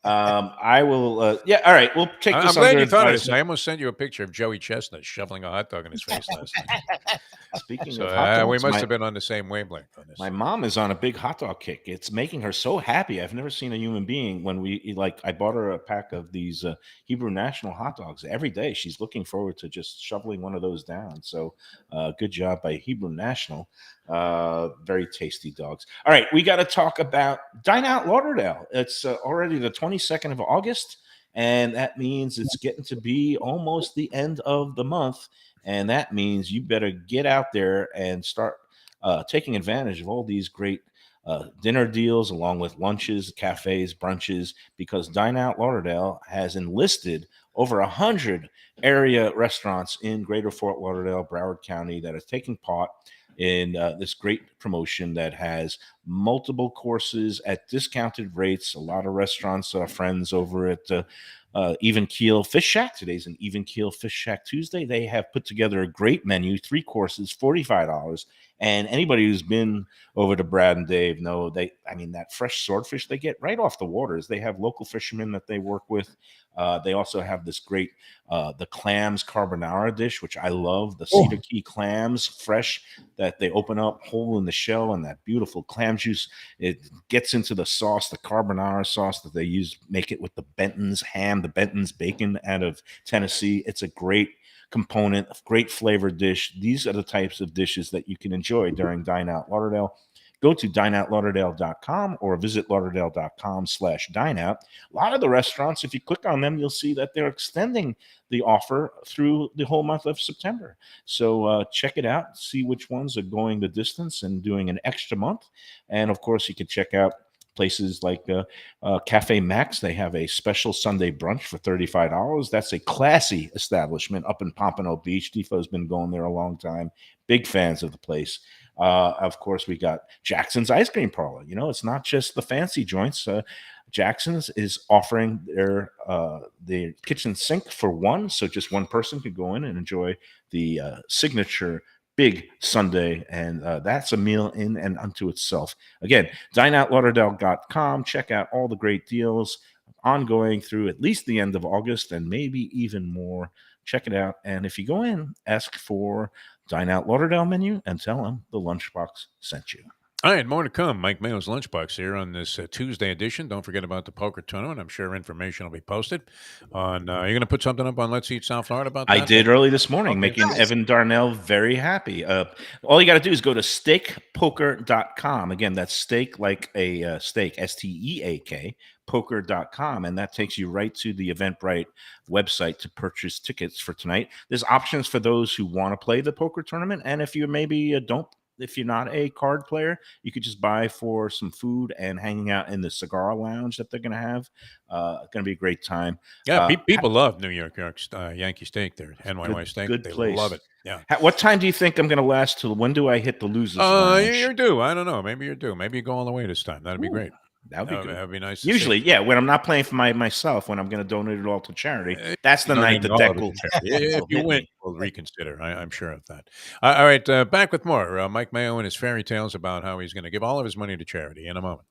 I will. All right. We'll take this. I'm glad you thought of this. I almost sent you a picture of Joey Chestnut shoveling a hot dog in his face last night. Speaking of hot dogs, we must have been on the same wavelength on this. My mom is on a big hot dog kick. It's making her so happy. I've never seen a human being I bought her a pack of these Hebrew National hot dogs every day. She's looking forward to just shoveling one of those down. So good job by Hebrew National. Very tasty dogs. All right, we got to talk about Dine Out Lauderdale. It's already the 22nd of August, and that means it's getting to be almost the end of the month. And that means you better get out there and start taking advantage of all these great dinner deals, along with lunches, cafes, brunches, because Dine Out Lauderdale has enlisted over 100 area restaurants in Greater Fort Lauderdale, Broward County that are taking part in this great promotion that has multiple courses at discounted rates. A lot of restaurants, friends over at Even Keel Fish Shack. Today's an Even Keel Fish Shack Tuesday. They have put together a great menu, 3 courses, $45. And anybody who's been over to Brad and Dave know that fresh swordfish they get right off the waters. They have local fishermen that they work with. They also have this great the clams carbonara dish, which I love. The Cedar Key clams, fresh, that they open up whole in the shell, and that beautiful clam juice, it gets into the sauce, the carbonara sauce that they use, make it with the Benton's ham, the Benton's bacon out of Tennessee. It's a great component, a great flavored dish. These are the types of dishes that you can enjoy during Dine Out Lauderdale. Go to dineoutlauderdale.com or visit lauderdale.com/dineout. A lot of the restaurants, if you click on them, you'll see that they're extending the offer through the whole month of September. So check it out, see which ones are going the distance and doing an extra month. And of course, you can check out places like Cafe Max. They have a special Sunday brunch for $35. That's a classy establishment up in Pompano Beach. Defo's been going there a long time. Big fans of the place. Of course, we got Jackson's Ice Cream Parlor. It's not just the fancy joints. Jackson's is offering their kitchen sink for one, so just one person could go in and enjoy the signature big Sunday, and that's a meal in and unto itself. Again, dineoutlauderdale.com. Check out all the great deals ongoing through at least the end of August and maybe even more. Check it out. And if you go in, ask for Dine Out Lauderdale menu and tell them the Lunchbox sent you. All right, more to come. Mike Mayo's Lunchbox here on this Tuesday edition. Don't forget about the poker tournament. I'm sure information will be posted on. You're going to put something up on Let's Eat South Florida about that? I did early this morning, Okay. making Nice. Evan Darnell very happy. All you got to do is go to stakepoker.com. Again, that's steak like a steak, STEAK, poker.com. And that takes you right to the Eventbrite website to purchase tickets for tonight. There's options for those who want to play the poker tournament. And if you maybe if you're not a card player, you could just buy for some food and hanging out in the cigar lounge that they're going to have. Going to be a great time. Yeah, people love New York Yankee Steak there, NYY Stake. Good they place. love it. Yeah. What time do you think I'm going to last till? When do I hit the losers lounge? You're due. I don't know. Maybe you're due. Maybe you go all the way this time. That'd be great. That would be good. That'd be nice. To Usually, see. yeah, when I'm not playing for myself, when I'm going to donate it all to charity, that's the night the deck will. If you win, we'll reconsider. I'm sure of that. All right, back with more. Mike Mayo and his fairy tales about how he's going to give all of his money to charity in a moment.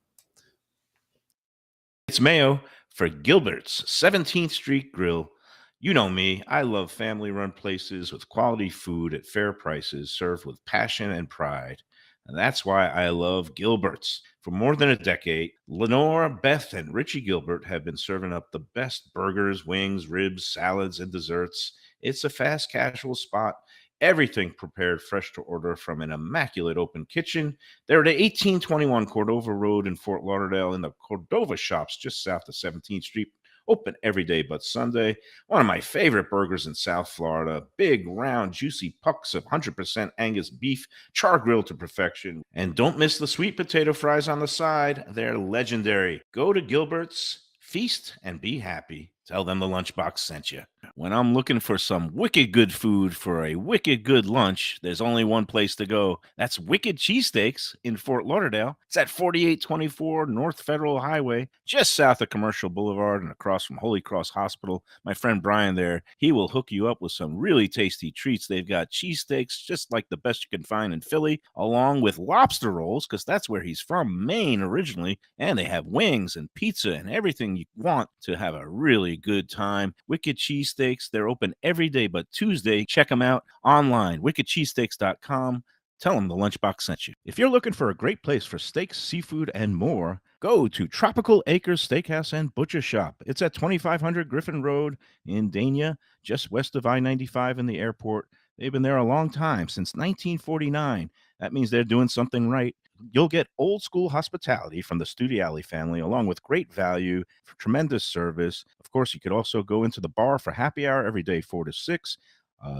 It's Mayo for Gilbert's 17th Street Grill. You know me. I love family-run places with quality food at fair prices, served with passion and pride. And that's why I love Gilbert's. For more than a decade, Lenore, Beth, and Richie Gilbert have been serving up the best burgers, wings, ribs, salads, and desserts. It's a fast casual spot. Everything prepared fresh to order from an immaculate open kitchen. They're at 1821 Cordova Road in Fort Lauderdale in the Cordova Shops just south of 17th Street. Open every day but Sunday. One of my favorite burgers in South Florida. Big, round, juicy pucks of 100% Angus beef, char grilled to perfection. And don't miss the sweet potato fries on the side. They're legendary. Go to Gilbert's, feast, and be happy. Tell them the Lunchbox sent you. When I'm looking for some wicked good food for a wicked good lunch, there's only one place to go. That's Wicked Cheesesteaks in Fort Lauderdale. It's at 4824 North Federal Highway, just south of Commercial Boulevard and across from Holy Cross Hospital. My friend Brian there, he will hook you up with some really tasty treats. They've got cheesesteaks just like the best you can find in Philly, along with lobster rolls, because that's where he's from, Maine originally. And they have wings and pizza and everything you want to have a really good time. Wicked Cheesesteaks, they're open every day but Tuesday. Check them out online, wickedcheesesteaks.com. Tell them the Lunchbox sent you. If you're looking for a great place for steaks, seafood, and more, go to Tropical Acres Steakhouse and Butcher Shop. It's at 2500 Griffin Road in Dania, just west of I-95 in the airport. They've been there a long time, since 1949. That means they're doing something right. You'll get old school hospitality from the Studiali family, along with great value, for tremendous service. Of course, you could also go into the bar for happy hour every day, 4 to 6.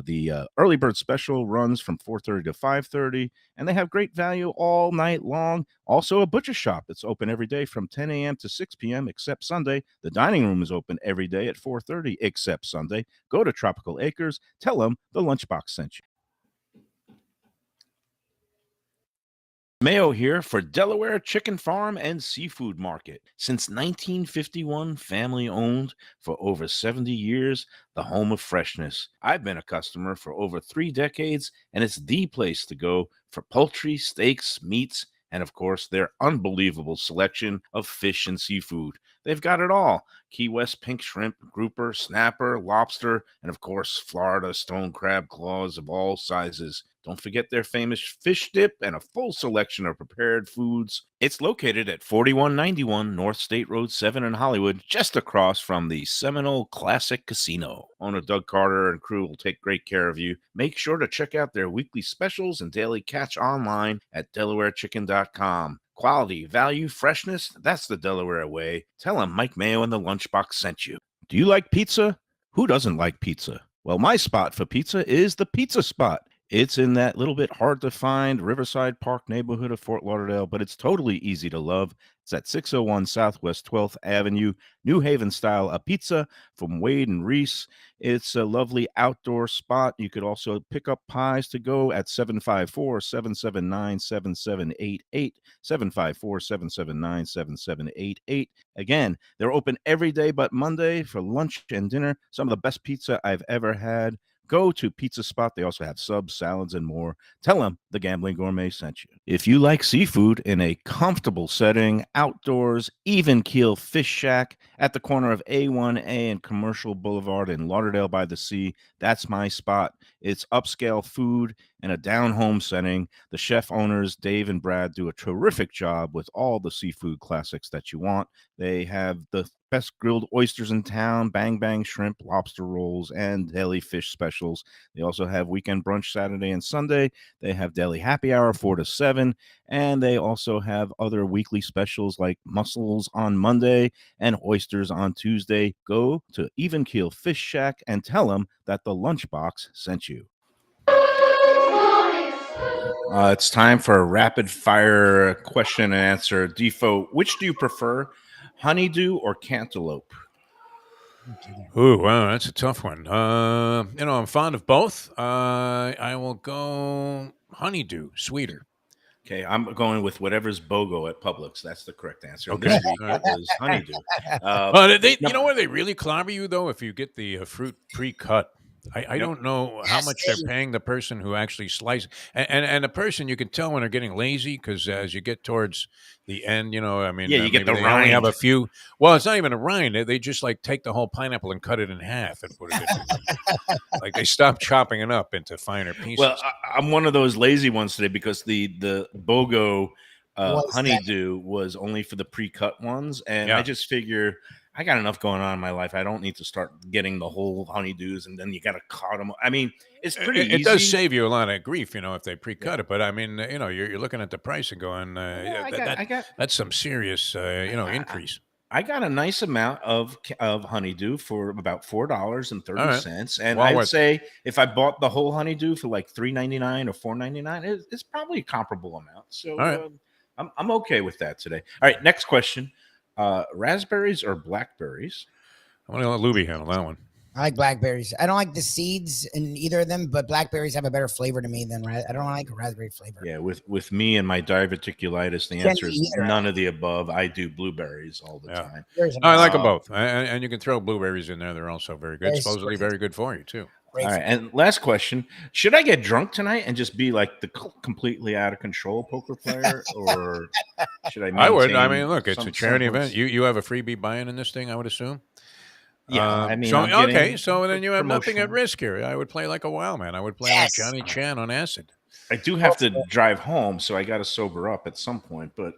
The early bird special runs from 4:30 to 5:30, and they have great value all night long. Also, a butcher shop that's open every day from 10 a.m. to 6 p.m. except Sunday. The dining room is open every day at 4:30 except Sunday. Go to Tropical Acres. Tell them the Lunchbox sent you. Mayo here for Delaware Chicken Farm and Seafood Market. Since 1951, family owned for over 70 years, the home of freshness. I've been a customer for over 3 decades, and it's the place to go for poultry, steaks, meats, and of course, their unbelievable selection of fish and seafood. They've got it all. Key West pink shrimp, grouper, snapper, lobster, and of course, Florida stone crab claws of all sizes. Don't forget their famous fish dip and a full selection of prepared foods. It's located at 4191 North State Road 7 in Hollywood, just across from the Seminole Classic Casino. Owner Doug Carter and crew will take great care of you. Make sure to check out their weekly specials and daily catch online at DelawareChicken.com. Quality, value, freshness, that's the Delaware way. Tell them Mike Mayo and the Lunchbox sent you. Do you like pizza? Who doesn't like pizza? Well, my spot for pizza is the Pizza Spot. It's in that little bit hard to find Riverside Park neighborhood of Fort Lauderdale, but it's totally easy to love. It's at 601 Southwest 12th Avenue, New Haven style, a pizza from Wade and Reese. It's a lovely outdoor spot. You could also pick up pies to go at 754-779-7788, 754-779-7788. Again, they're open every day but Monday for lunch and dinner. Some of the best pizza I've ever had. Go to Pizza Spot. They also have subs, salads, and more. Tell them the Gambling Gourmet sent you. If you like seafood in a comfortable setting, outdoors, Even Keel Fish Shack at the corner of A1A and Commercial Boulevard in Lauderdale by the Sea, that's my spot. It's upscale food in a down-home setting. The chef owners, Dave and Brad, do a terrific job with all the seafood classics that you want. They have the best grilled oysters in town, bang bang shrimp, lobster rolls, and deli fish specials. They also have weekend brunch Saturday and Sunday. They have deli happy hour 4 to 7, and they also have other weekly specials like mussels on Monday and oysters on Tuesday. Go to Even Keel Fish Shack and tell them that the Lunchbox sent you. It's time for a rapid fire question and answer. Defo, which do you prefer, Honeydew or Cantaloupe? Ooh, wow, that's a tough one. I'm fond of both. I will go Honeydew, sweeter. Okay, I'm going with whatever's BOGO at Publix. That's the correct answer. Okay. This week it was Honeydew. You know where they really clobber you, though, if you get the fruit pre-cut. I don't know how much they're paying the person who actually slices. And the person, you can tell when they're getting lazy because as you get towards the end, you get the they only rind. have a few. Well, it's not even a rind. They just like take the whole pineapple and cut it in half and put it in. Like they stop chopping it up into finer pieces. Well, I'm one of those lazy ones today because the BOGO Honeydew was only for the pre-cut ones, and I just figure I got enough going on in my life. I don't need to start getting the whole honeydews, and then you got to cut them. I mean, it's pretty easy. It does save you a lot of grief, if they pre-cut it. But I mean, you're looking at the price and going, that's some serious, increase. I got a nice amount of honeydew for about $4.30, and I'd say if I bought the whole honeydew for like $3.99 or $4.99, it's probably a comparable amount. So I'm okay with that today. All right, next question. Raspberries or blackberries? I'm going to let Lubie handle that one. I like blackberries. I don't like the seeds in either of them, but blackberries have a better flavor to me than I don't like a raspberry flavor. Yeah, with me and my diverticulitis, the answer is none of the above. I do blueberries all the time. I like them both, and you can throw blueberries in there. They're also very good. Supposedly very good for you too. All right, and last question: should I get drunk tonight and just be like the completely out of control poker player, or should I? I would. I mean, look, it's a charity event. You have a freebie buy-in in this thing, I would assume. Yeah, I mean, so then you have nothing at risk here. I would play like a wild man. I would play like Johnny Chan on acid. I do have to drive home, so I got to sober up at some point. But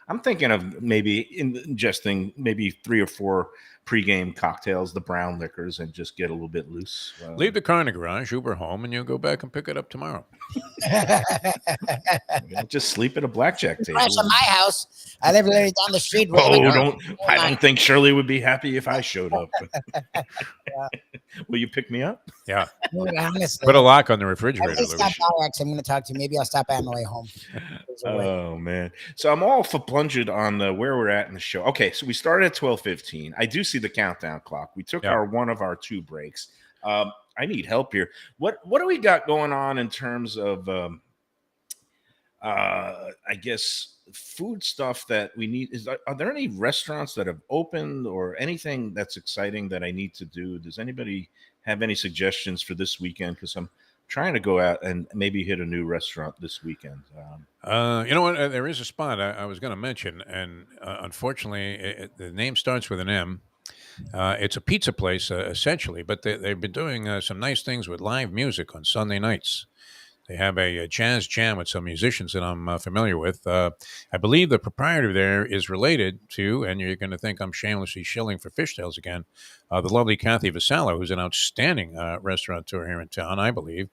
I'm thinking of maybe ingesting maybe 3 or 4 pregame cocktails, the brown liquors, and just get a little bit loose. Leave the car in the garage, Uber home, and you'll go back and pick it up tomorrow. Just sleep at a blackjack table. Crash at my house. I live literally down the street. I don't think Shirley would be happy if I showed up. Will you pick me up? Yeah. Dude, honestly, Put a lock on the I refrigerator. just stopped by. Actually, I'm going to talk to you. Maybe I'll stop by on the way home. Oh man! So I'm all for plunged on where we're at in the show. Okay, so we started at 12:15. I do see the countdown clock. We took one of our 2 breaks. I need help here. What do we got going on in terms of I guess food stuff that we need? Are there any restaurants that have opened or anything that's exciting that I need to do? Does anybody have any suggestions for this weekend? Because I'm trying to go out and maybe hit a new restaurant this weekend. You know what? There is a spot I was going to mention, and unfortunately, the name starts with an M. It's a pizza place, essentially, but they've been doing some nice things with live music on Sunday nights. They have a jazz jam with some musicians that I'm familiar with. I believe the proprietor there is related to, and you're going to think I'm shamelessly shilling for fishtails again, the lovely Kathy Vassallo, who's an outstanding restaurateur here in town, I believe.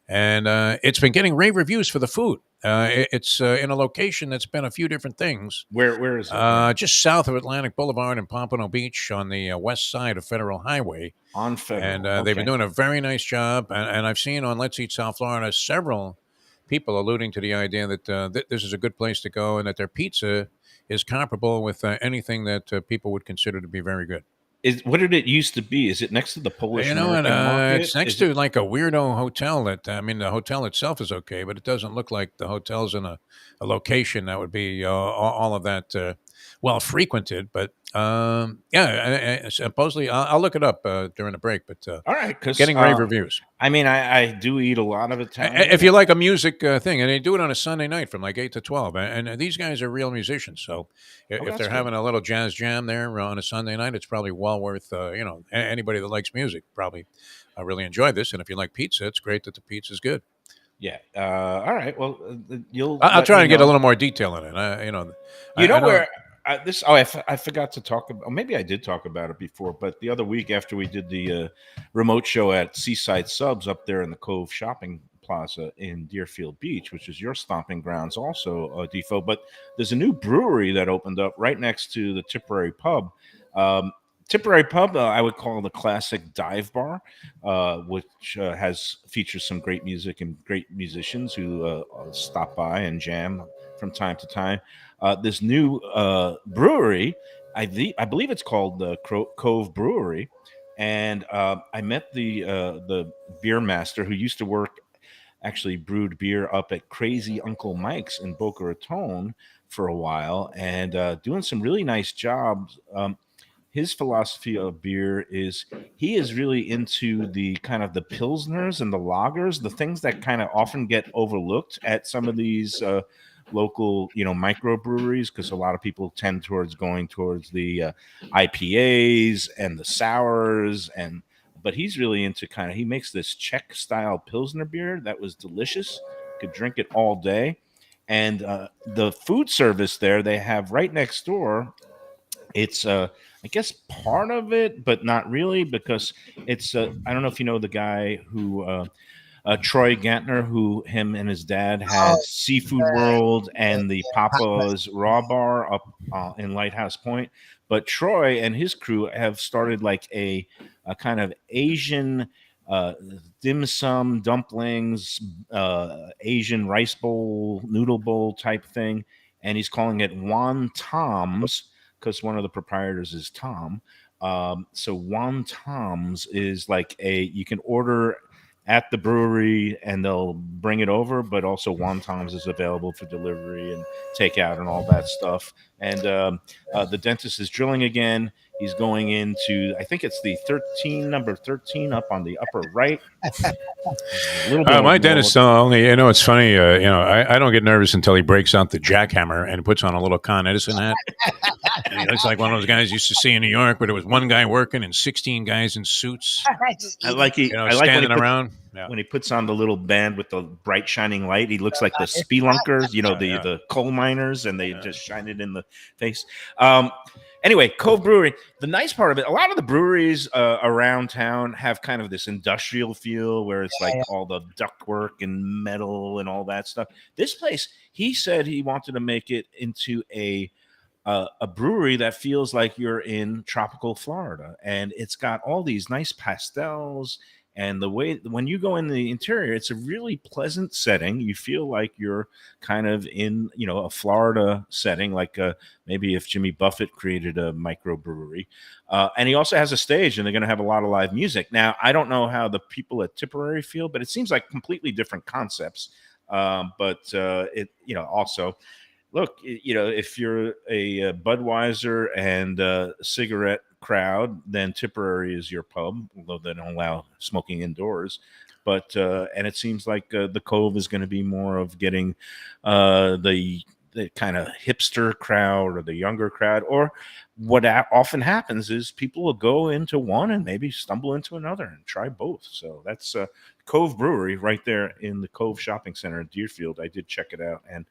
And it's been getting rave reviews for the food. It's in a location that's been a few different things. Where is it? Just south of Atlantic Boulevard in Pompano Beach on the west side of Federal Highway. On Federal. And they've been doing a very nice job. And I've seen on Let's Eat South Florida several people alluding to the idea that this is a good place to go and that their pizza is comparable with anything that people would consider to be very good. What did it used to be? Is it next to the Polish American market? It's next to like a weirdo hotel that, the hotel itself is okay, but it doesn't look like the hotel's in a location that would be all of that well frequented. But supposedly I'll look it up during the break. But all right, because getting rave reviews. I do eat a lot of Italian. If you like a music thing, and they do it on a Sunday night from like 8 to 12, and these guys are real musicians. So if they're having a little jazz jam there on a Sunday night, it's probably well worth. Anybody that likes music probably really enjoy this. And if you like pizza, it's great that the pizza's good. Yeah. All right. Well, I'll try and get a little more detail in it. I forgot to talk about. Maybe I did talk about it before, but the other week after we did the remote show at Seaside Subs up there in the Cove Shopping Plaza in Deerfield Beach, which is your stomping grounds, also, Defo. But there's a new brewery that opened up right next to the Tipperary Pub. Tipperary Pub, I would call the classic dive bar, which features some great music and great musicians who stop by and jam from time to time. This new brewery, I believe it's called the Cove Brewery, and I met the beer master who used to actually brewed beer up at Crazy Uncle Mike's in Boca Raton for a while, and doing some really nice jobs. His philosophy of beer is he is really into the kind of the pilsners and the lagers, the things that kind of often get overlooked at some of these local, microbreweries, because a lot of people tend towards going towards the IPAs and the sours, but he's really into he makes this Czech style pilsner beer that was delicious. Could drink it all day. And the food service there they have right next door. It's I guess part of it, but not really, because it's I don't know if you know the guy who Troy Gantner, who him and his dad had Seafood World and the Papa's Raw Bar up in Lighthouse Point. But Troy and his crew have started like a kind of Asian dim sum, dumplings, Asian rice bowl, noodle bowl type thing. And he's calling it Won Tom's, because one of the proprietors is Tom. So Won Tom's is like you can order at the brewery and they'll bring it over, but also Won Tom's is available for delivery and takeout and all that stuff. And the dentist is drilling again. He's going into, I think it's the number 13 up on the upper right. My dentist only, it's funny, I don't get nervous until he breaks out the jackhammer and puts on a little Edison hat. He looks like one of those guys you used to see in New York where there was one guy working and 16 guys in suits, Just I eating. like you know, I like when he standing puts, around. Yeah. when he puts on the little band with the bright shining light. He looks like the spelunkers, Yeah. the coal miners, and they just shine it in the face. Anyway, Cove Brewery. The nice part of it, a lot of the breweries around town have kind of this industrial feel where it's like all the ductwork and metal and all that stuff. This place, he said he wanted to make it into a brewery that feels like you're in tropical Florida, and it's got all these nice pastels. And the way when you go in the interior, it's a really pleasant setting. You feel like you're kind of in, a Florida setting, like maybe if Jimmy Buffett created a microbrewery. And he also has a stage, and they're going to have a lot of live music. Now, I don't know how the people at Tipperary feel, but it seems like completely different concepts. Also, look, if you're a Budweiser and cigarette crowd, then Tipperary is your pub, although they don't allow smoking indoors. But and it seems like the Cove is going to be more of getting the kind of hipster crowd or the younger crowd. Or what often happens is people will go into one and maybe stumble into another and try both. So that's Cove Brewery right there in the Cove Shopping Center in Deerfield. I did check it out, and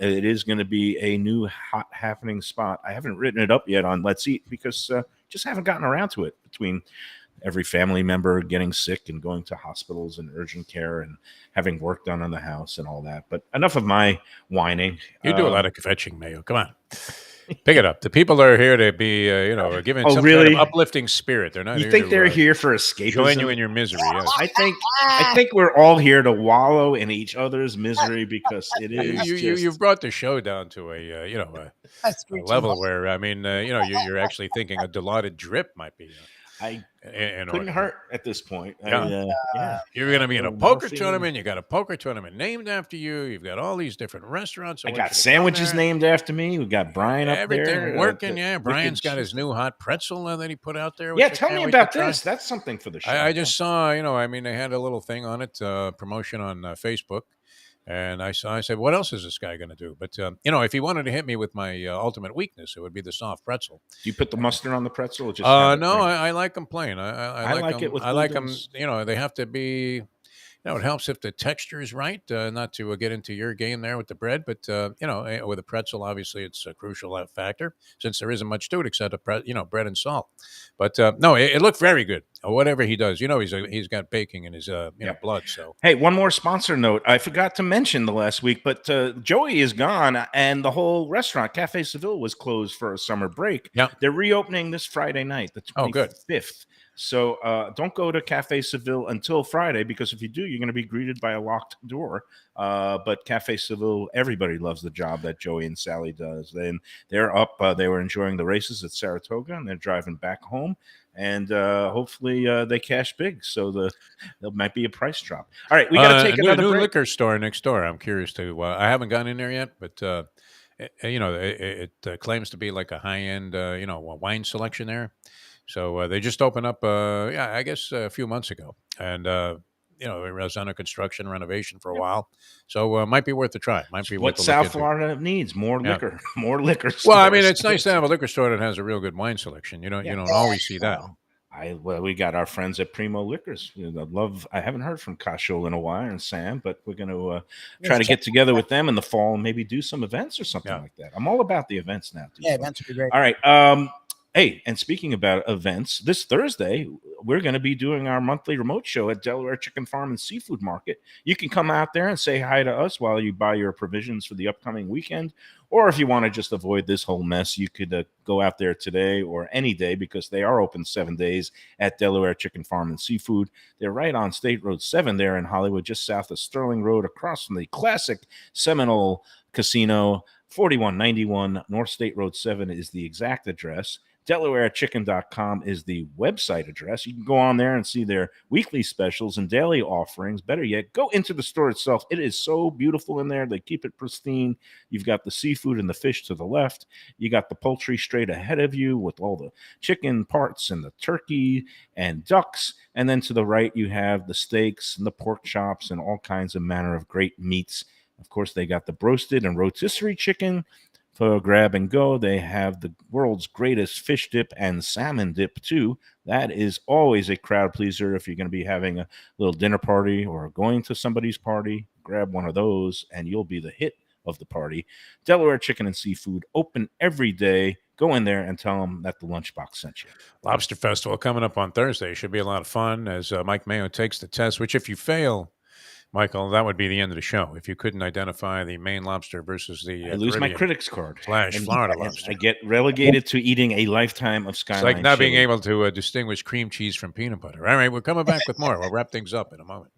it is going to be a new hot happening spot. I haven't written it up yet on Let's Eat because just haven't gotten around to it, between every family member getting sick and going to hospitals and urgent care and having work done on the house and all that. But enough of my whining. You do a lot of fetching, Mayo. Come on. Pick it up. The people are here to be, giving some kind of uplifting spirit. They're not. You here think to, they're here for escapism? Join you in your misery. Yes. I think we're all here to wallow in each other's misery because it is. You've brought the show down to a level where you're actually thinking a dilaudid drip might be. I couldn't hurt at this point. Yeah. You're going to be in a poker tournament. You got a poker tournament named after you. You've got all these different restaurants. I got sandwiches named after me. We got Brian up there. Everything working. Brian's got his new hot pretzel that he put out there. Yeah, tell me about this. That's something for the show. I just saw, they had a little thing on it, promotion on Facebook. And I said, what else is this guy going to do? But, if he wanted to hit me with my ultimate weakness, it would be the soft pretzel. Do you put the mustard on the pretzel? Or just no, I like them plain. I like them. It with I like them, they have to be, it helps if the texture is right, not to get into your game there with the bread. But, with a pretzel, obviously, it's a crucial factor since there isn't much to it except, bread and salt. But, no, it looked very good. Whatever he does, he's got baking in his blood. So hey, one more sponsor note. I forgot to mention the last week, but Joey is gone, and the whole restaurant Cafe Seville was closed for a summer break. Yeah, they're reopening this Friday night, the 25th. Oh, good. So don't go to Cafe Seville until Friday, because if you do, you're going to be greeted by a locked door. But Cafe Seville, everybody loves the job that Joey and Sally does. Then they're up. They were enjoying the races at Saratoga, and they're driving back home. And hopefully they cash big, so there might be a price drop. All right, we got to take another new break. Liquor store next door. I'm curious to. I haven't gone in there yet, but it claims to be like a high end, wine selection there. So they just opened up, I guess a few months ago, and it was under construction renovation for a while, so it might be worth a try. Might be what worth South Florida needs: more liquor, more liquor. Well, I mean, it's nice to have a liquor store that has a real good wine selection. You don't always see that. We got our friends at Primo Liquors. I haven't heard from Kashol in a while and Sam, but we're going to try to get together with them in the fall and maybe do some events or something like that. I'm all about the events now. Yeah, events would be great. All right. Hey, and speaking about events, this Thursday, we're going to be doing our monthly remote show at Delaware Chicken Farm and Seafood Market. You can come out there and say hi to us while you buy your provisions for the upcoming weekend. Or if you want to just avoid this whole mess, you could go out there today or any day, because they are open 7 days at Delaware Chicken Farm and Seafood. They're right on State Road 7 there in Hollywood, just south of Sterling Road, across from the classic Seminole Casino. 4191 North State Road 7 is the exact address. DelawareChicken.com is the website address. You can go on there and see their weekly specials and daily offerings. Better yet, go into the store itself. It is so beautiful in there. They keep it pristine. You've got the seafood and the fish to the left. You got the poultry straight ahead of you with all the chicken parts and the turkey and ducks. And then to the right, you have the steaks and the pork chops and all kinds of manner of great meats. Of course, they got the roasted and rotisserie chicken For grab and go, they have the world's greatest fish dip and salmon dip, too. That is always a crowd pleaser if you're going to be having a little dinner party or going to somebody's party. Grab one of those, and you'll be the hit of the party. Delaware Chicken and Seafood, open every day. Go in there and tell them that the Lunchbox sent you. Lobster Festival coming up on Thursday. Should be a lot of fun as Mike Mayo takes the test, which if you fail, Michael, that would be the end of the show. If you couldn't identify the Maine lobster versus the I lose my Caribbean critics card. / Florida lobster. I get relegated to eating a lifetime of Skyline. It's like not being chili. able to distinguish cream cheese from peanut butter. All right, we're coming back with more. We'll wrap things up in a moment.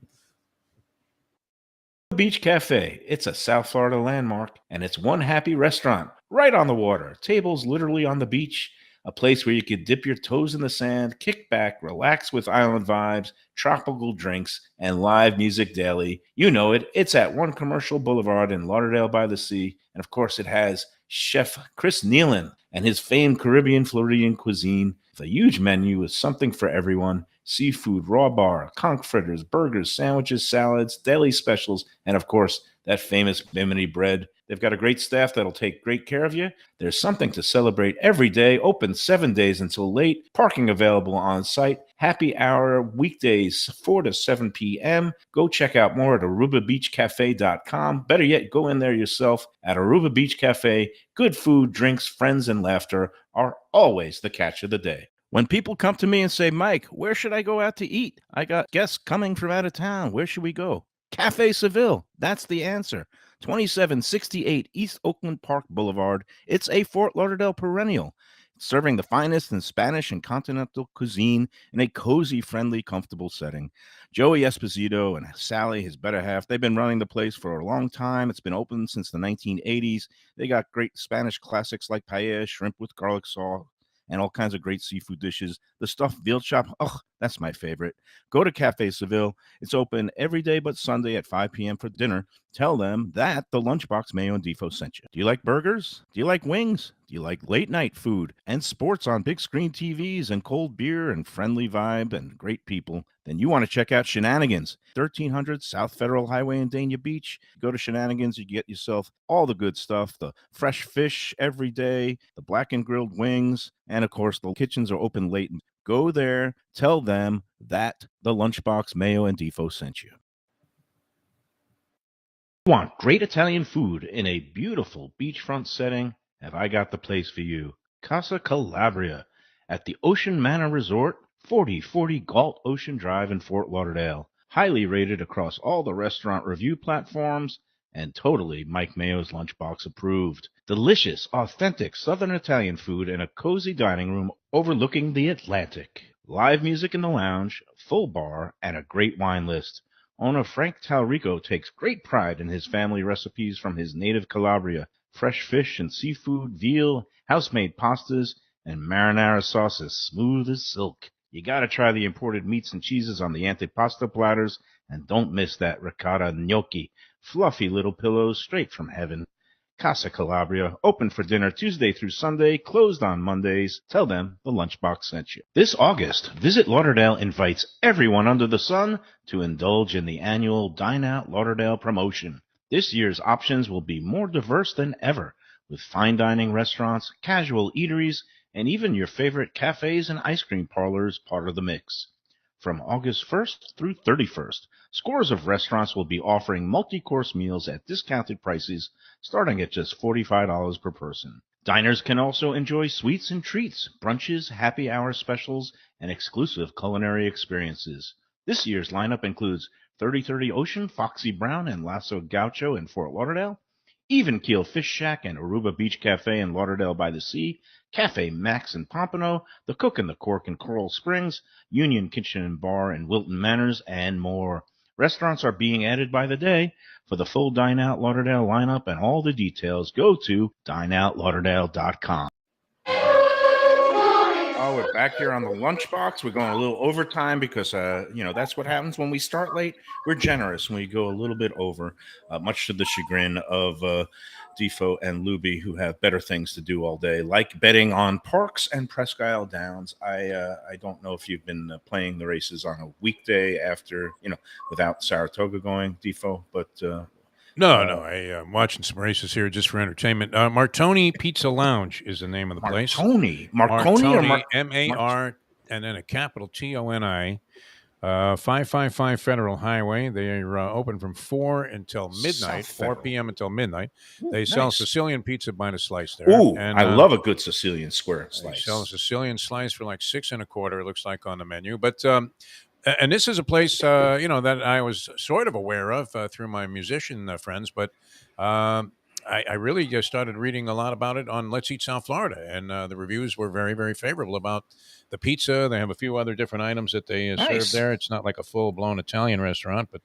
Beach Cafe. It's a South Florida landmark, and it's one happy restaurant right on the water. Tables literally on the beach. A place where you could dip your toes in the sand, kick back, relax with island vibes, tropical drinks, and live music daily. You know it. It's at One Commercial Boulevard in Lauderdale by the Sea. And of course, it has Chef Chris Nealon and his famed Caribbean Floridian cuisine. With a huge menu with something for everyone. Seafood, raw bar, conch fritters, burgers, sandwiches, salads, deli specials, and of course, that famous Bimini bread. They've got a great staff that'll take great care of you. There's something to celebrate every day. Open 7 days until late. Parking available on site. Happy hour weekdays 4 to 7 p.m. Go check out more at arubabeachcafe.com. Better yet, go in there yourself at Aruba Beach Cafe. Good food, drinks, friends, and laughter are always the catch of the day. When people come to me and say, Mike, where should I go out to eat? I got guests coming from out of town. Where should we go? Cafe Seville. That's the answer. 2768 East Oakland Park Boulevard. It's a Fort Lauderdale perennial, serving the finest in Spanish and continental cuisine in a cozy, friendly, comfortable setting. Joey Esposito and Sally, his better half, they've been running the place for a long time. It's been open since the 1980s. They got great Spanish classics like paella, shrimp with garlic sauce, and all kinds of great seafood dishes. The stuffed veal chop, that's my favorite. Go to Cafe Seville. It's open every day but Sunday at 5 p.m. for dinner. Tell them that the Lunchbox Mayo and Defo sent you. Do you like burgers? Do you like wings? Do you like late night food and sports on big screen TVs and cold beer and friendly vibe and great people? Then you want to check out Shenanigans, 1300 South Federal Highway in Dania Beach. Go to Shenanigans, you get yourself all the good stuff, the fresh fish every day, the black and grilled wings, and of course the kitchens are open late. Go there, tell them that the Lunchbox Mayo and Defo sent you. Want great Italian food in a beautiful beachfront setting? Have I got the place for you? Casa Calabria at the Ocean Manor Resort, 4040 Galt Ocean Drive in Fort Lauderdale. Highly rated across all the restaurant review platforms and totally Mike Mayo's Lunchbox approved. Delicious, authentic Southern Italian food in a cozy dining room overlooking the Atlantic. Live music in the lounge, full bar, and a great wine list. Owner Frank Talrico takes great pride in his family recipes from his native Calabria. Fresh fish and seafood, veal, house-made pastas, and marinara sauces smooth as silk. You gotta try the imported meats and cheeses on the antipasta platters, and don't miss that ricotta gnocchi. Fluffy little pillows straight from heaven. Casa Calabria, open for dinner Tuesday through Sunday, closed on Mondays. Tell them the Lunchbox sent you. This August, Visit Lauderdale invites everyone under the sun to indulge in the annual Dine Out Lauderdale promotion. This year's options will be more diverse than ever, with fine dining restaurants, casual eateries, and even your favorite cafes and ice cream parlors part of the mix. From August 1st through 31st, scores of restaurants will be offering multi-course meals at discounted prices starting at just $45 per person. Diners can also enjoy sweets and treats, brunches, happy hour specials, and exclusive culinary experiences. This year's lineup includes 3030 Ocean, Foxy Brown, and Lasso Gaucho in Fort Lauderdale, Even Keel Fish Shack and Aruba Beach Cafe in Lauderdale by the Sea, Cafe Max in Pompano, The Cook and the Cork in Coral Springs, Union Kitchen and Bar in Wilton Manors, and more. Restaurants are being added by the day. For the full Dine Out Lauderdale lineup and all the details, go to dineoutlauderdale.com. Oh, we're back here on the Lunchbox. We're going a little overtime because, that's what happens when we start late. We're generous when we go a little bit over, much to the chagrin of Defo and Lubie, who have better things to do all day, like betting on Parks and Presque Isle Downs. I don't know if you've been playing the races on a weekday after, without Saratoga going, Defo, but No, I'm watching some races here just for entertainment. Martoni Pizza Lounge is the name of the place. Marconi, Martoni, M-A-R, and then a capital Toni. 555 Federal Highway. They are open from 4 until midnight, 4 p.m. until midnight. They sell nice. Sicilian pizza by the slice there. Ooh, and I love a good Sicilian square they slice. sell a Sicilian slice for like $6.25. It looks like on the menu, but and this is a place that I was sort of aware of through my musician friends, but I really just started reading a lot about it on Let's Eat South Florida, and the reviews were very, very favorable about the pizza. They have a few other different items that they serve there. It's not like a full-blown Italian restaurant, but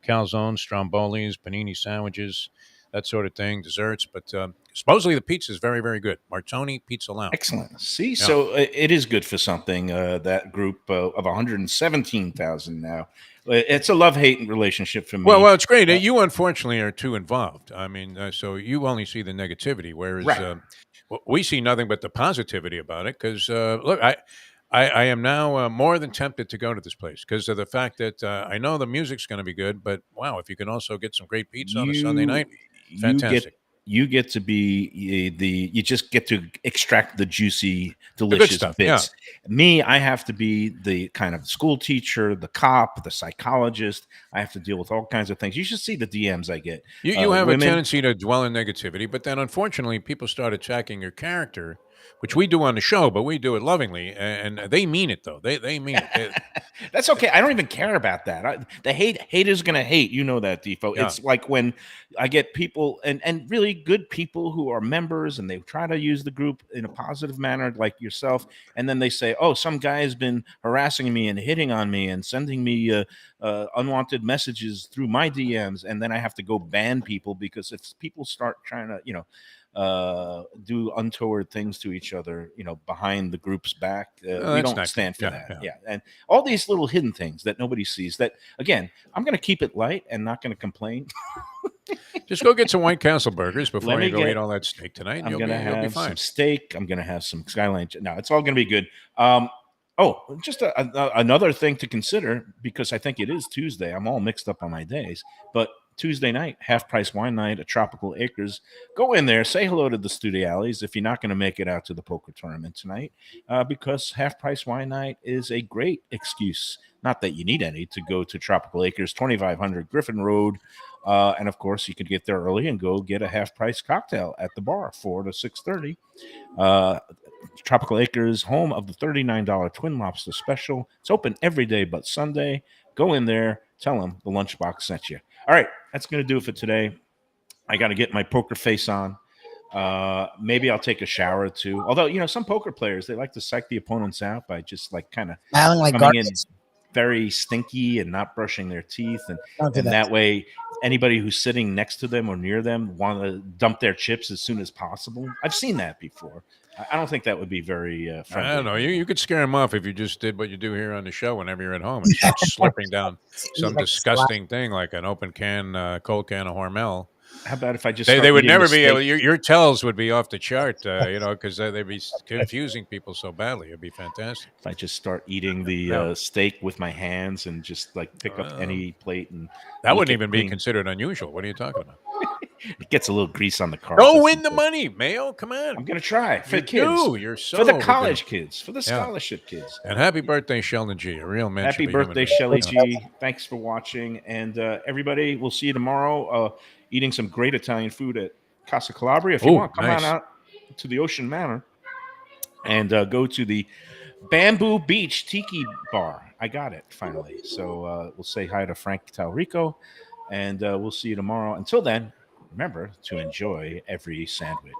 calzones, strombolis, panini sandwiches, that sort of thing, desserts. But supposedly the pizza is very, very good. Martoni Pizza Lounge. Excellent. See, so it is good for something. That group of 117,000 now. It's a love-hate relationship for me. Well, it's great. You unfortunately are too involved. I mean, so you only see the negativity, whereas we see nothing but the positivity about it. Because look, I am now more than tempted to go to this place because of the fact that I know the music's going to be good, but wow, if you can also get some great pizza on a Sunday night, fantastic. You get to be you just get to extract the juicy, delicious stuff, bits. Yeah. Me, I have to be the kind of school teacher, the cop, the psychologist. I have to deal with all kinds of things. You should see the DMs I get. You have a tendency to dwell in negativity, but then unfortunately people start attacking your character, which we do on the show, but we do it lovingly, and they mean it though. They mean it. That's okay. I don't even care about that. The haters gonna hate. You know that, Defo. Yeah. It's like when I get people and really good people who are members and they try to use the group in a positive manner, like yourself, and then they say, "Oh, some guy has been harassing me and hitting on me and sending me unwanted messages through my DMs," and then I have to go ban people because if people start trying to, do untoward things to each other, behind the group's back. We don't stand for that. Yeah. And all these little hidden things that nobody sees that, again, I'm going to keep it light and not going to complain. Just go get some White Castle burgers before you go eat all that steak tonight. I'm going to have some steak. I'm going to have some Skyline. No, it's all going to be good. Just another thing to consider, because I think it is Tuesday. I'm all mixed up on my days, but Tuesday night, half-price wine night at Tropical Acres. Go in there, say hello to the Studiales if you're not going to make it out to the poker tournament tonight, because half-price wine night is a great excuse, not that you need any, to go to Tropical Acres, 2500 Griffin Road. And, of course, you could get there early and go get a half-price cocktail at the bar, 4 to 6:30. Tropical Acres, home of the $39 Twin Lobster Special. It's open every day but Sunday. Go in there. Tell them the Lunchbox sent you. All right, that's going to do it for today. I got to get my poker face on. Maybe I'll take a shower or two. Although, some poker players, they like to psych the opponents out by just kind of coming in very stinky and not brushing their teeth. And that way, anybody who's sitting next to them or near them want to dump their chips as soon as possible. I've seen that before. I don't think that would be very friendly. I don't know. You could scare them off if you just did what you do here on the show whenever you're at home and start slurping down some disgusting thing like an open cold can of Hormel. How about if I just they would never be able, your tells would be off the chart, because they'd be confusing people so badly. It'd be fantastic. If I just start eating the steak with my hands and just pick up any plate. And that wouldn't even be considered unusual. What are you talking about? It gets a little grease on the car. Go win the money, Mayo. Come on. I'm going to try. For the kids. You're so for the college kids. For the scholarship kids. And happy birthday, Sheldon G. A real man. Happy birthday, Shelly G. Thanks for watching. And everybody, we'll see you tomorrow eating some great Italian food at Casa Calabria. If you want, come on out to the Ocean Manor and go to the Bamboo Beach Tiki Bar. I got it, finally. So we'll say hi to Frank Talrico. And we'll see you tomorrow. Until then, remember to enjoy every sandwich.